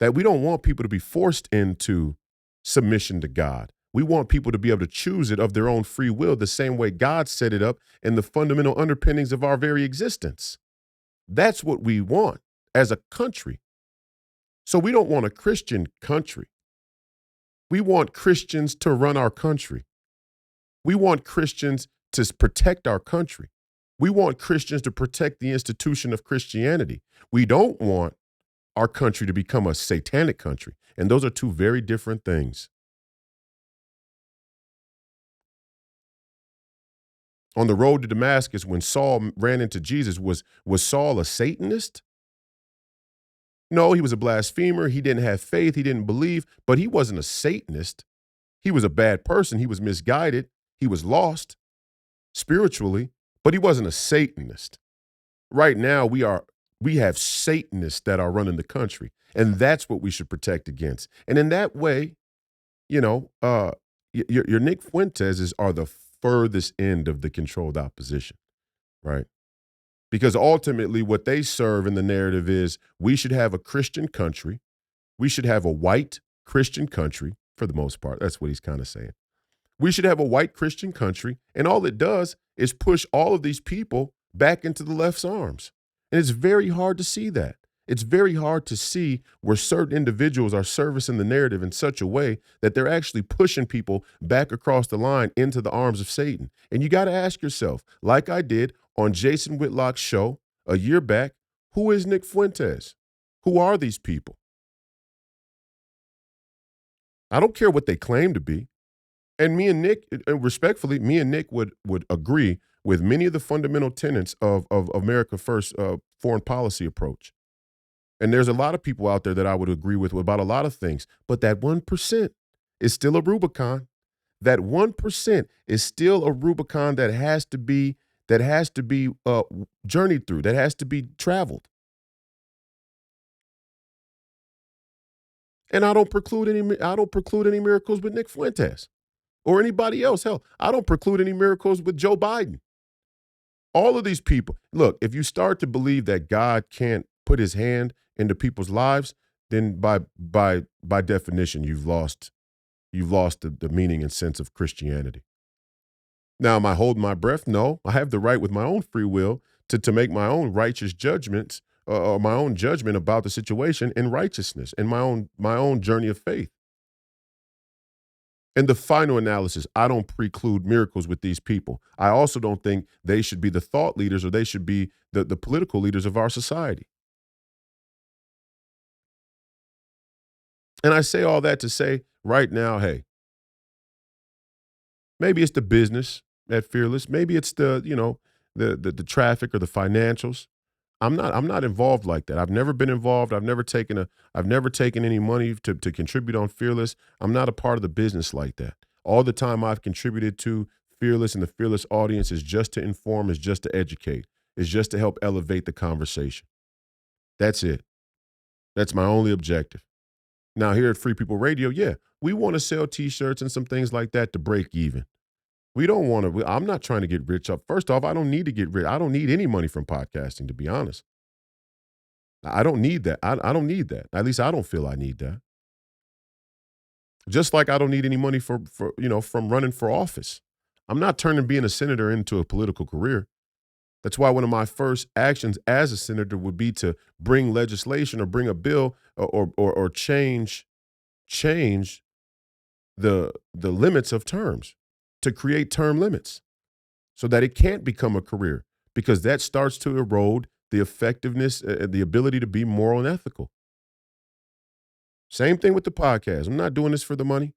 That we don't want people to be forced into submission to God. We want people to be able to choose it of their own free will, the same way God set it up in the fundamental underpinnings of our very existence. That's what we want as a country. So we don't want a Christian country. We want Christians to run our country. We want Christians to protect our country. We want Christians to protect the institution of Christianity. We don't want our country to become a satanic country. And those are two very different things. On the road to Damascus, when Saul ran into Jesus, was Saul a Satanist? No, he was a blasphemer. He didn't have faith. He didn't believe, but he wasn't a Satanist. He was a bad person. He was misguided. He was lost spiritually, but he wasn't a Satanist. Right now, we have Satanists that are running the country, and that's what we should protect against. And in that way, you know, your Nick Fuentes are the furthest end of the controlled opposition, right? Because ultimately, what they serve in the narrative is we should have a Christian country. We should have a white Christian country for the most part. That's what he's kind of saying. We should have a white Christian country, and all it does is push all of these people back into the left's arms. And it's very hard to see that. It's very hard to see where certain individuals are servicing the narrative in such a way that they're actually pushing people back across the line into the arms of Satan. And you got to ask yourself, like I did on Jason Whitlock's show a year back, who is Nick Fuentes? Who are these people? I don't care what they claim to be. And me and Nick, respectfully, me and Nick would agree with many of the fundamental tenets of America First foreign policy approach. And there's a lot of people out there that I would agree with about a lot of things. But that 1% is still a Rubicon. That 1% is still a Rubicon that has to be journeyed through, that has to be traveled. And I don't preclude any miracles with Nick Fuentes or anybody else. Hell, I don't preclude any miracles with Joe Biden. All of these people. Look, if you start to believe that God can't put his hand into people's lives, then by definition, you've lost the meaning and sense of Christianity. Now, am I holding my breath? No. I have the right with my own free will to make my own righteous judgments or my own judgment about the situation in righteousness and my own journey of faith. In the final analysis, I don't preclude miracles with these people. I also don't think they should be the thought leaders or they should be the political leaders of our society. And I say all that to say right now, hey, maybe it's the business at Fearless. Maybe it's the traffic or the financials. I'm not involved like that. I've never been involved. I've never taken any money to contribute on Fearless. I'm not a part of the business like that. All the time I've contributed to Fearless and the Fearless audience is just to inform, is just to educate, is just to help elevate the conversation. That's it. That's my only objective. Now here at Free People Radio, yeah, we want to sell T-shirts and some things like that to break even. We don't want to. I'm not trying to get rich up. First off, I don't need to get rich. I don't need any money from podcasting, to be honest. I don't need that. I don't need that. At least I don't feel I need that. Just like I don't need any money from running for office. I'm not turning being a senator into a political career. That's why one of my first actions as a senator would be to bring legislation or bring a bill or change the limits of terms, to create term limits so that it can't become a career, because that starts to erode the effectiveness, the ability to be moral and ethical. Same thing with the podcast. I'm not doing this for the money.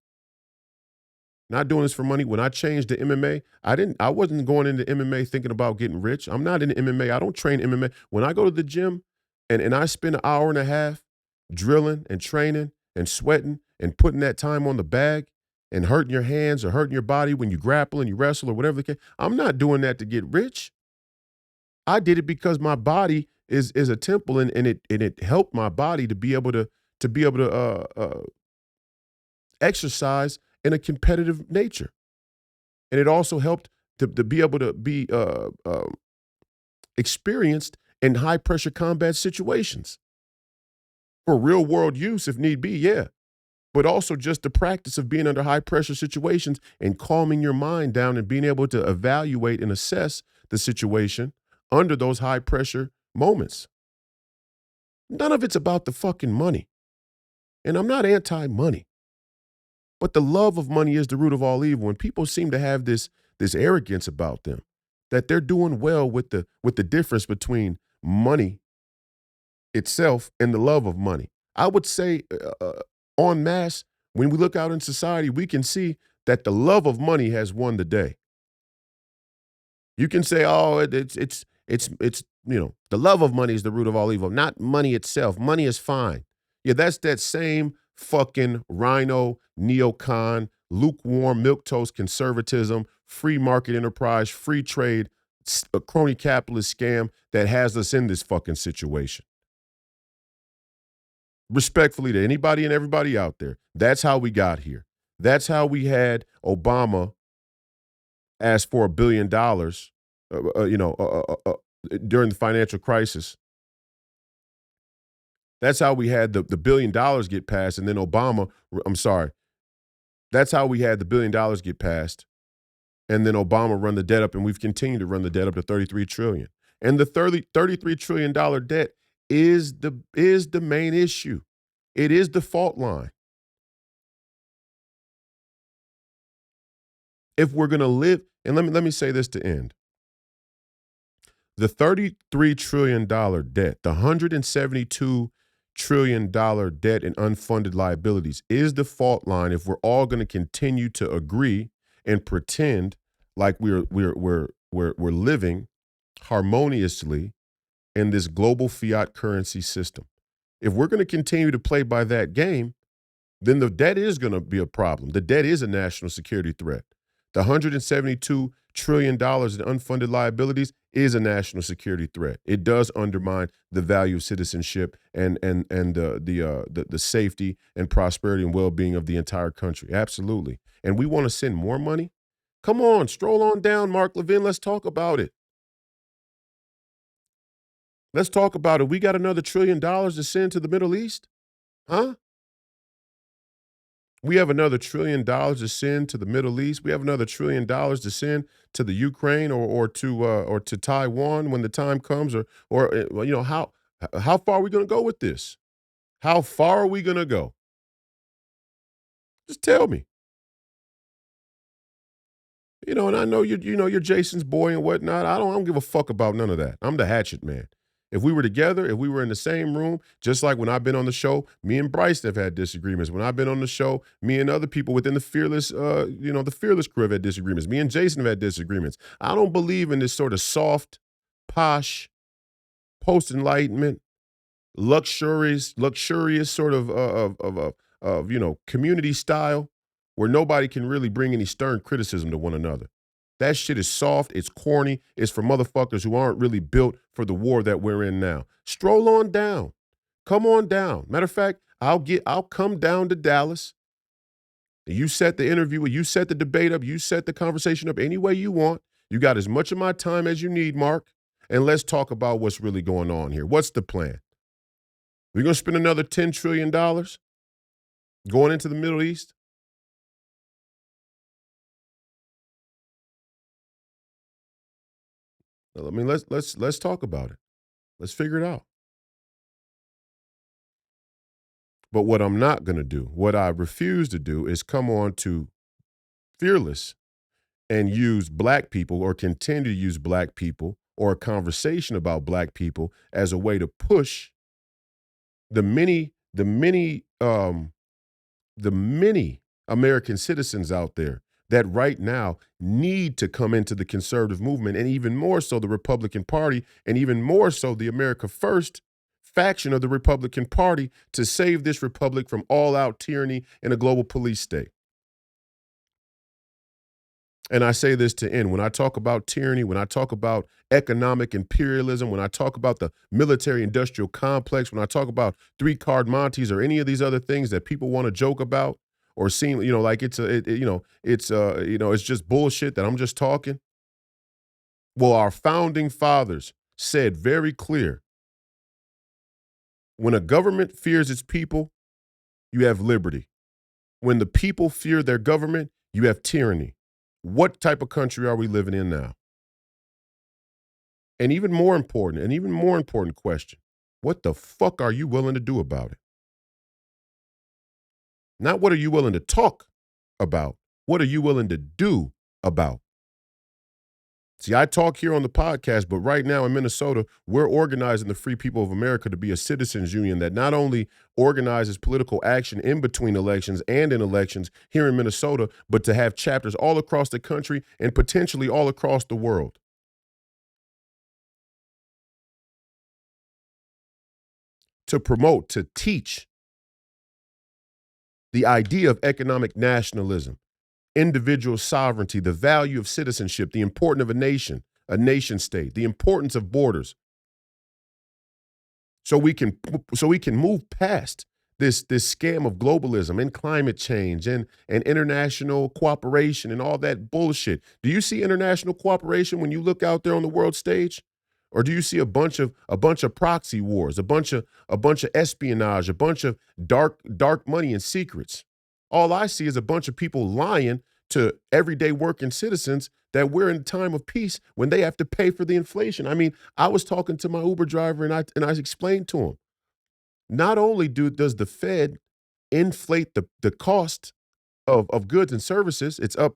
Not doing this for money. When I changed to MMA, I wasn't going into MMA thinking about getting rich. I'm not into MMA. I don't train MMA. When I go to the gym and I spend an hour and a half drilling and training and sweating and putting that time on the bag and hurting your hands or hurting your body when you grapple and you wrestle or whatever the case, I'm not doing that to get rich. I did it because my body is a temple, and it helped my body to be able to exercise in a competitive nature. And it also helped to be able to be experienced in high pressure combat situations for real world use if need be, yeah. But also just the practice of being under high pressure situations and calming your mind down and being able to evaluate and assess the situation under those high pressure moments. None of it's about the fucking money. And I'm not anti-money, but the love of money is the root of all evil. And people seem to have this arrogance about them that they're doing well with the difference between money itself and the love of money. I would say en masse, when we look out in society, we can see that the love of money has won the day. You can say, oh, it's the love of money is the root of all evil, not money itself. Money is fine. Yeah, that's that same fucking rhino, neocon, lukewarm, milquetoast conservatism, free market enterprise, free trade, a crony capitalist scam that has us in this fucking situation. Respectfully to anybody and everybody out there, that's how we got here. That's how we had Obama asked for $1 billion, during the financial crisis. That's how we had the $1 billion get passed, and then that's how we had the $1 billion get passed, and then Obama run the debt up, and we've continued to run the debt up to $33 trillion. And the $33 trillion debt is the main issue. It is the fault line. If we're going to live, and let me say this to end. The $33 trillion debt, the $172 trillion debt and unfunded liabilities is the fault line if we're all going to continue to agree and pretend like we're living harmoniously in this global fiat currency system. If we're going to continue to play by that game, then the debt is going to be a problem. The debt is a national security threat. The $172 trillion in unfunded liabilities is a national security threat. It does undermine the value of citizenship and the safety and prosperity and well-being of the entire country. Absolutely. And we want to send more money? Come on, stroll on down, Mark Levin. Let's talk about it. Let's talk about it. We got another $1 trillion to send to the Middle East? Huh? We have another $1 trillion to send to the Middle East. We have another $1 trillion to send to the Ukraine or to Taiwan when the time comes. How far are we going to go with this? How far are we going to go? Just tell me. And I know you're Jason's boy and whatnot. I don't give a fuck about none of that. I'm the hatchet man. If we were together, if we were in the same room, just like when I've been on the show, me and Bryce have had disagreements. When I've been on the show, me and other people within the Fearless crew have had disagreements. Me and Jason have had disagreements. I don't believe in this sort of soft, posh, post-enlightenment, luxurious sort of community style where nobody can really bring any stern criticism to one another. That shit is soft, it's corny, it's for motherfuckers who aren't really built for the war that we're in now. Stroll on down. Come on down. Matter of fact, I'll come down to Dallas. You set the interview, you set the debate up, you set the conversation up any way you want. You got as much of my time as you need, Mark. And let's talk about what's really going on here. What's the plan? We're going to spend another $10 trillion going into the Middle East? I mean, let's talk about it. Let's figure it out. But what I'm not going to do, what I refuse to do is come on to Fearless and use black people or continue to use black people or a conversation about black people as a way to push the many American citizens out there that right now need to come into the conservative movement, and even more so the Republican Party, and even more so the America First faction of the Republican Party to save this republic from all-out tyranny and a global police state. And I say this to end. When I talk about tyranny, when I talk about economic imperialism, when I talk about the military-industrial complex, when I talk about three-card Montes or any of these other things that people want to joke about or seem, like it's just bullshit that I'm just talking. Well, our founding fathers said very clear, when a government fears its people, you have liberty. When the people fear their government, you have tyranny. What type of country are we living in now? And even more important question, what the fuck are you willing to do about it? Not what are you willing to talk about, what are you willing to do about? See, I talk here on the podcast, but right now in Minnesota, we're organizing the Free People of America to be a citizens union that not only organizes political action in between elections and in elections here in Minnesota, but to have chapters all across the country and potentially all across the world. To promote, to teach the idea of economic nationalism, individual sovereignty, the value of citizenship, the importance of a nation state, the importance of borders. So we can move past this scam of globalism and climate change and international cooperation and all that bullshit. Do you see international cooperation when you look out there on the world stage? Or do you see a bunch of proxy wars, a bunch of espionage, a bunch of dark money and secrets? All I see is a bunch of people lying to everyday working citizens that we're in a time of peace when they have to pay for the inflation. I mean, I was talking to my Uber driver and I explained to him, not only does the Fed inflate the cost of goods and services, it's up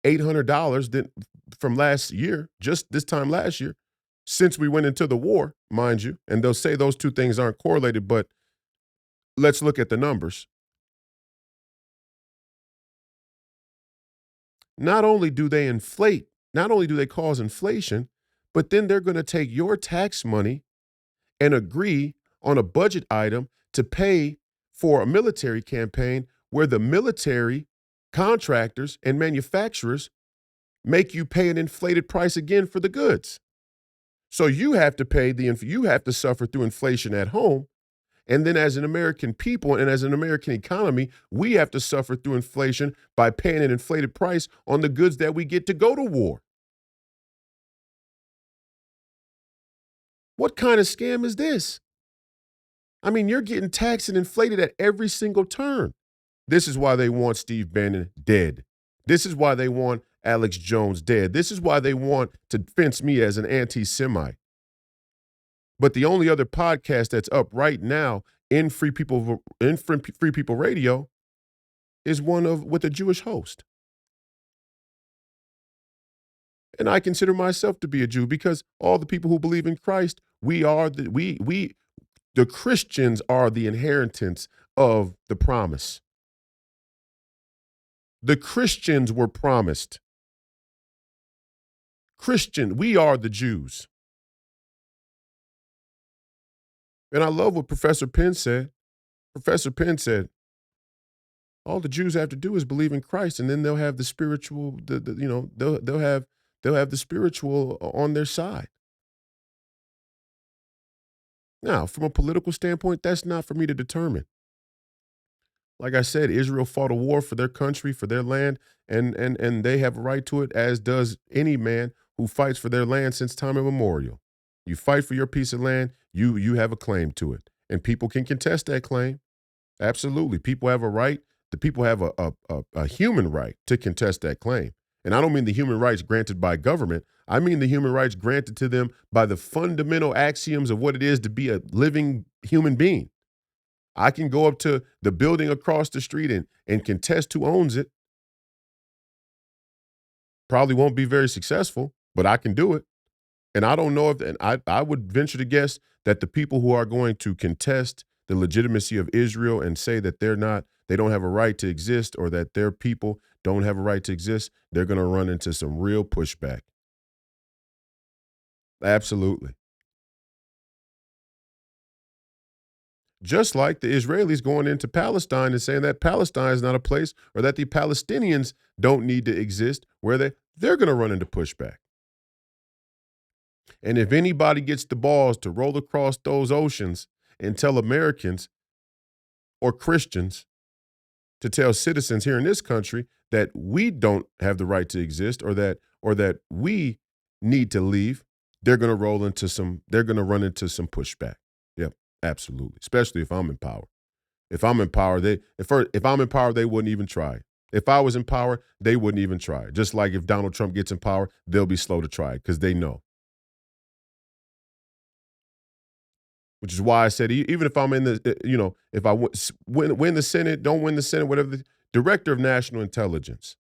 $800 from last year, just this time last year, since we went into the war, mind you. And they'll say those two things aren't correlated, but let's look at the numbers. Not only do they inflate, not only do they cause inflation, but then they're going to take your tax money and agree on a budget item to pay for a military campaign where the military contractors and manufacturers make you pay an inflated price again for the goods. So you have to you have to suffer through inflation at home. And then as an American people and as an American economy, we have to suffer through inflation by paying an inflated price on the goods that we get to go to war. What kind of scam is this? I mean, you're getting taxed and inflated at every single turn. This is why they want Steve Bannon dead. This is why they want Alex Jones dead. This is why they want to fence me as an anti-Semite. But the only other podcast that's up right now in Free People Radio is one with a Jewish host. And I consider myself to be a Jew because all the people who believe in Christ, the Christians are the inheritance of the promise. The Christians were promised. We are the Jews. And I love what Professor Penn said. Professor Penn said, all the Jews have to do is believe in Christ, and then they'll have the spiritual, they'll have the spiritual on their side. Now, from a political standpoint, that's not for me to determine. Like I said, Israel fought a war for their country, for their land, and they have a right to it, as does any man who fights for their land since time immemorial. You fight for your piece of land, you have a claim to it. And people can contest that claim. Absolutely. People have a right. The people have a human right to contest that claim. And I don't mean the human rights granted by government. I mean the human rights granted to them by the fundamental axioms of what it is to be a living human being. I can go up to the building across the street and contest who owns it. Probably won't be very successful, but I can do it. And I don't know and I would venture to guess that the people who are going to contest the legitimacy of Israel and say that they don't have a right to exist, or that their people don't have a right to exist, they're going to run into some real pushback. Absolutely. Just like the Israelis going into Palestine and saying that Palestine is not a place, or that the Palestinians don't need to exist, where they're going to run into pushback. And if anybody gets the balls to roll across those oceans and tell Americans or Christians to tell citizens here in this country that we don't have the right to exist, or that we need to leave, they're going to run into some pushback. Yep, absolutely. Especially if I'm in power. If I'm in power, if I'm in power, they wouldn't even try it. If I was in power, they wouldn't even try it. Just like if Donald Trump gets in power, they'll be slow to try it because they know. Which is why I said even if I'm in the, if I win the Senate, don't win the Senate, whatever, the director of national intelligence.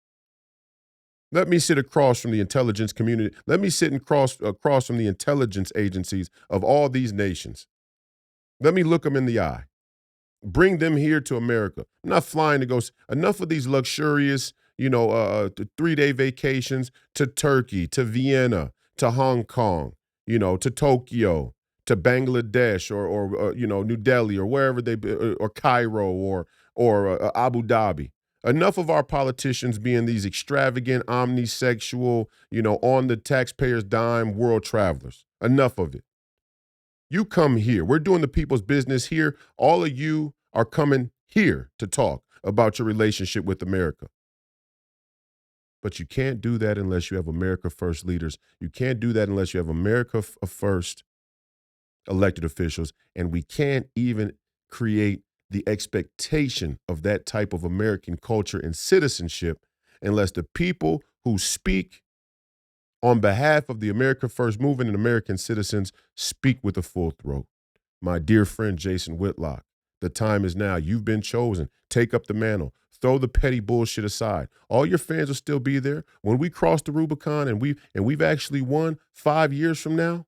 Let me sit across from the intelligence community. Let me sit across from the intelligence agencies of all these nations. Let me look them in the eye. Bring them here to America. I'm not flying to go. Enough of these luxurious, 3-day vacations to Turkey, to Vienna, to Hong Kong, to Tokyo, to Bangladesh, or New Delhi, or wherever or Cairo, or Abu Dhabi. Enough of our politicians being these extravagant, omnisexual, on the taxpayer's dime world travelers. Enough of it. You come here. We're doing the people's business here. All of you are coming here to talk about your relationship with America. But you can't do that unless you have America First leaders. You can't do that unless you have America First elected officials. And we can't even create the expectation of that type of American culture and citizenship unless the people who speak on behalf of the America First movement and American citizens speak with a full throat. My dear friend Jason Whitlock, the time is now. You've been chosen. Take up the mantle. Throw the petty bullshit aside. All your fans will still be there. When we cross the Rubicon and we've actually won 5 years from now,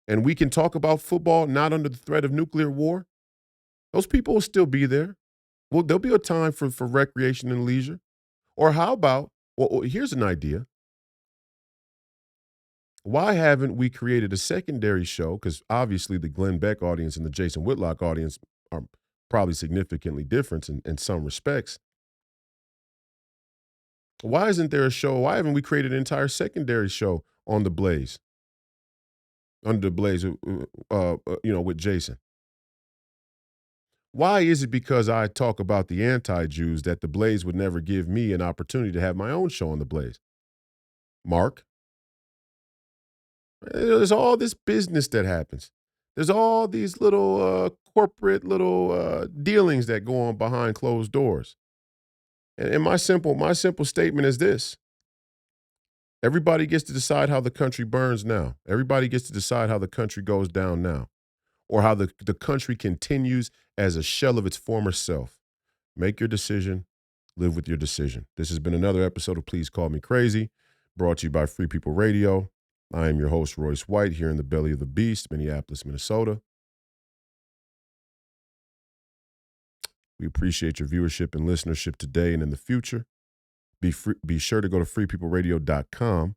and we can talk about football not under the threat of nuclear war, those people will still be there. Well, there'll be a time for recreation and leisure. Or how about, well, here's an idea. Why haven't we created a secondary show? Because obviously the Glenn Beck audience and the Jason Whitlock audience are probably significantly different in some respects. Why isn't there a show? Why haven't we created an entire secondary show on the Blaze? Under the Blaze, with Jason. Why is it because I talk about the anti-Jews that the Blaze would never give me an opportunity to have my own show on the Blaze? Mark? There's all this business that happens. There's all these little corporate little dealings that go on behind closed doors. And my simple statement is this. Everybody gets to decide how the country burns now. Everybody gets to decide how the country goes down now, or how the country continues as a shell of its former self. Make your decision. Live with your decision. This has been another episode of Please Call Me Crazy, brought to you by Free People Radio. I am your host, Royce White, here in the belly of the beast, Minneapolis, Minnesota. We appreciate your viewership and listenership today and in the future. Be sure to go to freepeopleradio.com,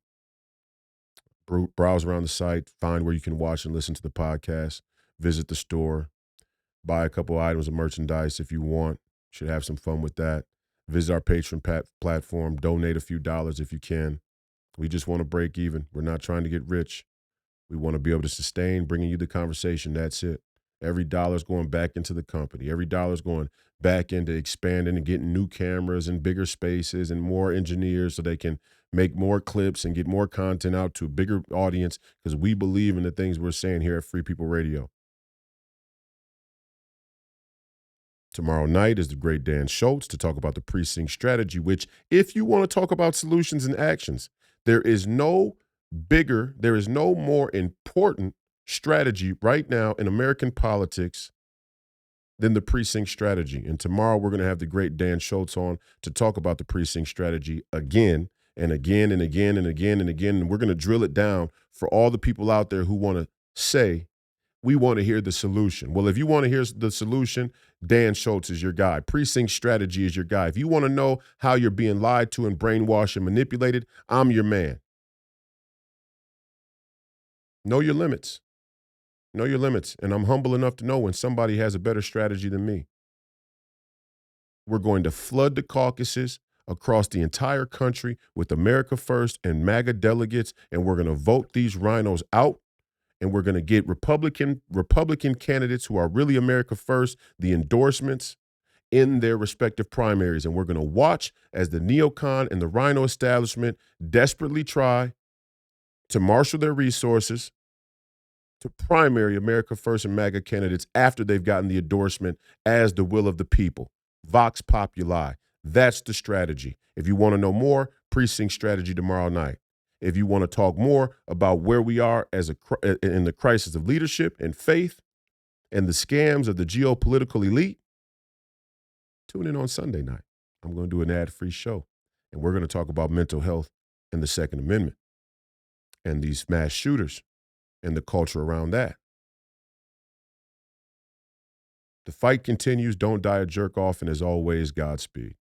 browse around the site, find where you can watch and listen to the podcast, visit the store, buy a couple items of merchandise if you want. Should have some fun with that. Visit our Patreon platform, donate a few dollars if you can. We just want to break even. We're not trying to get rich. We want to be able to sustain bringing you the conversation. That's it. Every dollar's going back into the company. Every dollar's going back into expanding and getting new cameras and bigger spaces and more engineers so they can make more clips and get more content out to a bigger audience because we believe in the things we're saying here at Free People Radio. Tomorrow night is the great Dan Schultz to talk about the Precinct Strategy, which, if you want to talk about solutions and actions, there is no more important strategy right now in American politics than the Precinct Strategy. And tomorrow we're going to have the great Dan Schultz on to talk about the Precinct Strategy again and again and again and again and again. And we're going to drill it down for all the people out there who want to say, we want to hear the solution. Well, if you want to hear the solution, Dan Schultz is your guy. Precinct Strategy is your guy. If you want to know how you're being lied to and brainwashed and manipulated, I'm your man. Know your limits. Know your limits. And I'm humble enough to know when somebody has a better strategy than me. We're going to flood the caucuses across the entire country with America First and MAGA delegates, and we're going to vote these rhinos out. And we're going to get Republican candidates who are really America First, the endorsements in their respective primaries. And we're going to watch as the neocon and the rhino establishment desperately try to marshal their resources to primary America First and MAGA candidates after they've gotten the endorsement as the will of the people. Vox Populi. That's the strategy. If you want to know more, Precinct Strategy tomorrow night. If you want to talk more about where we are in the crisis of leadership and faith and the scams of the geopolitical elite, tune in on Sunday night. I'm going to do an ad-free show, and we're going to talk about mental health and the Second Amendment and these mass shooters and the culture around that. The fight continues. Don't die a jerk off, and as always, Godspeed.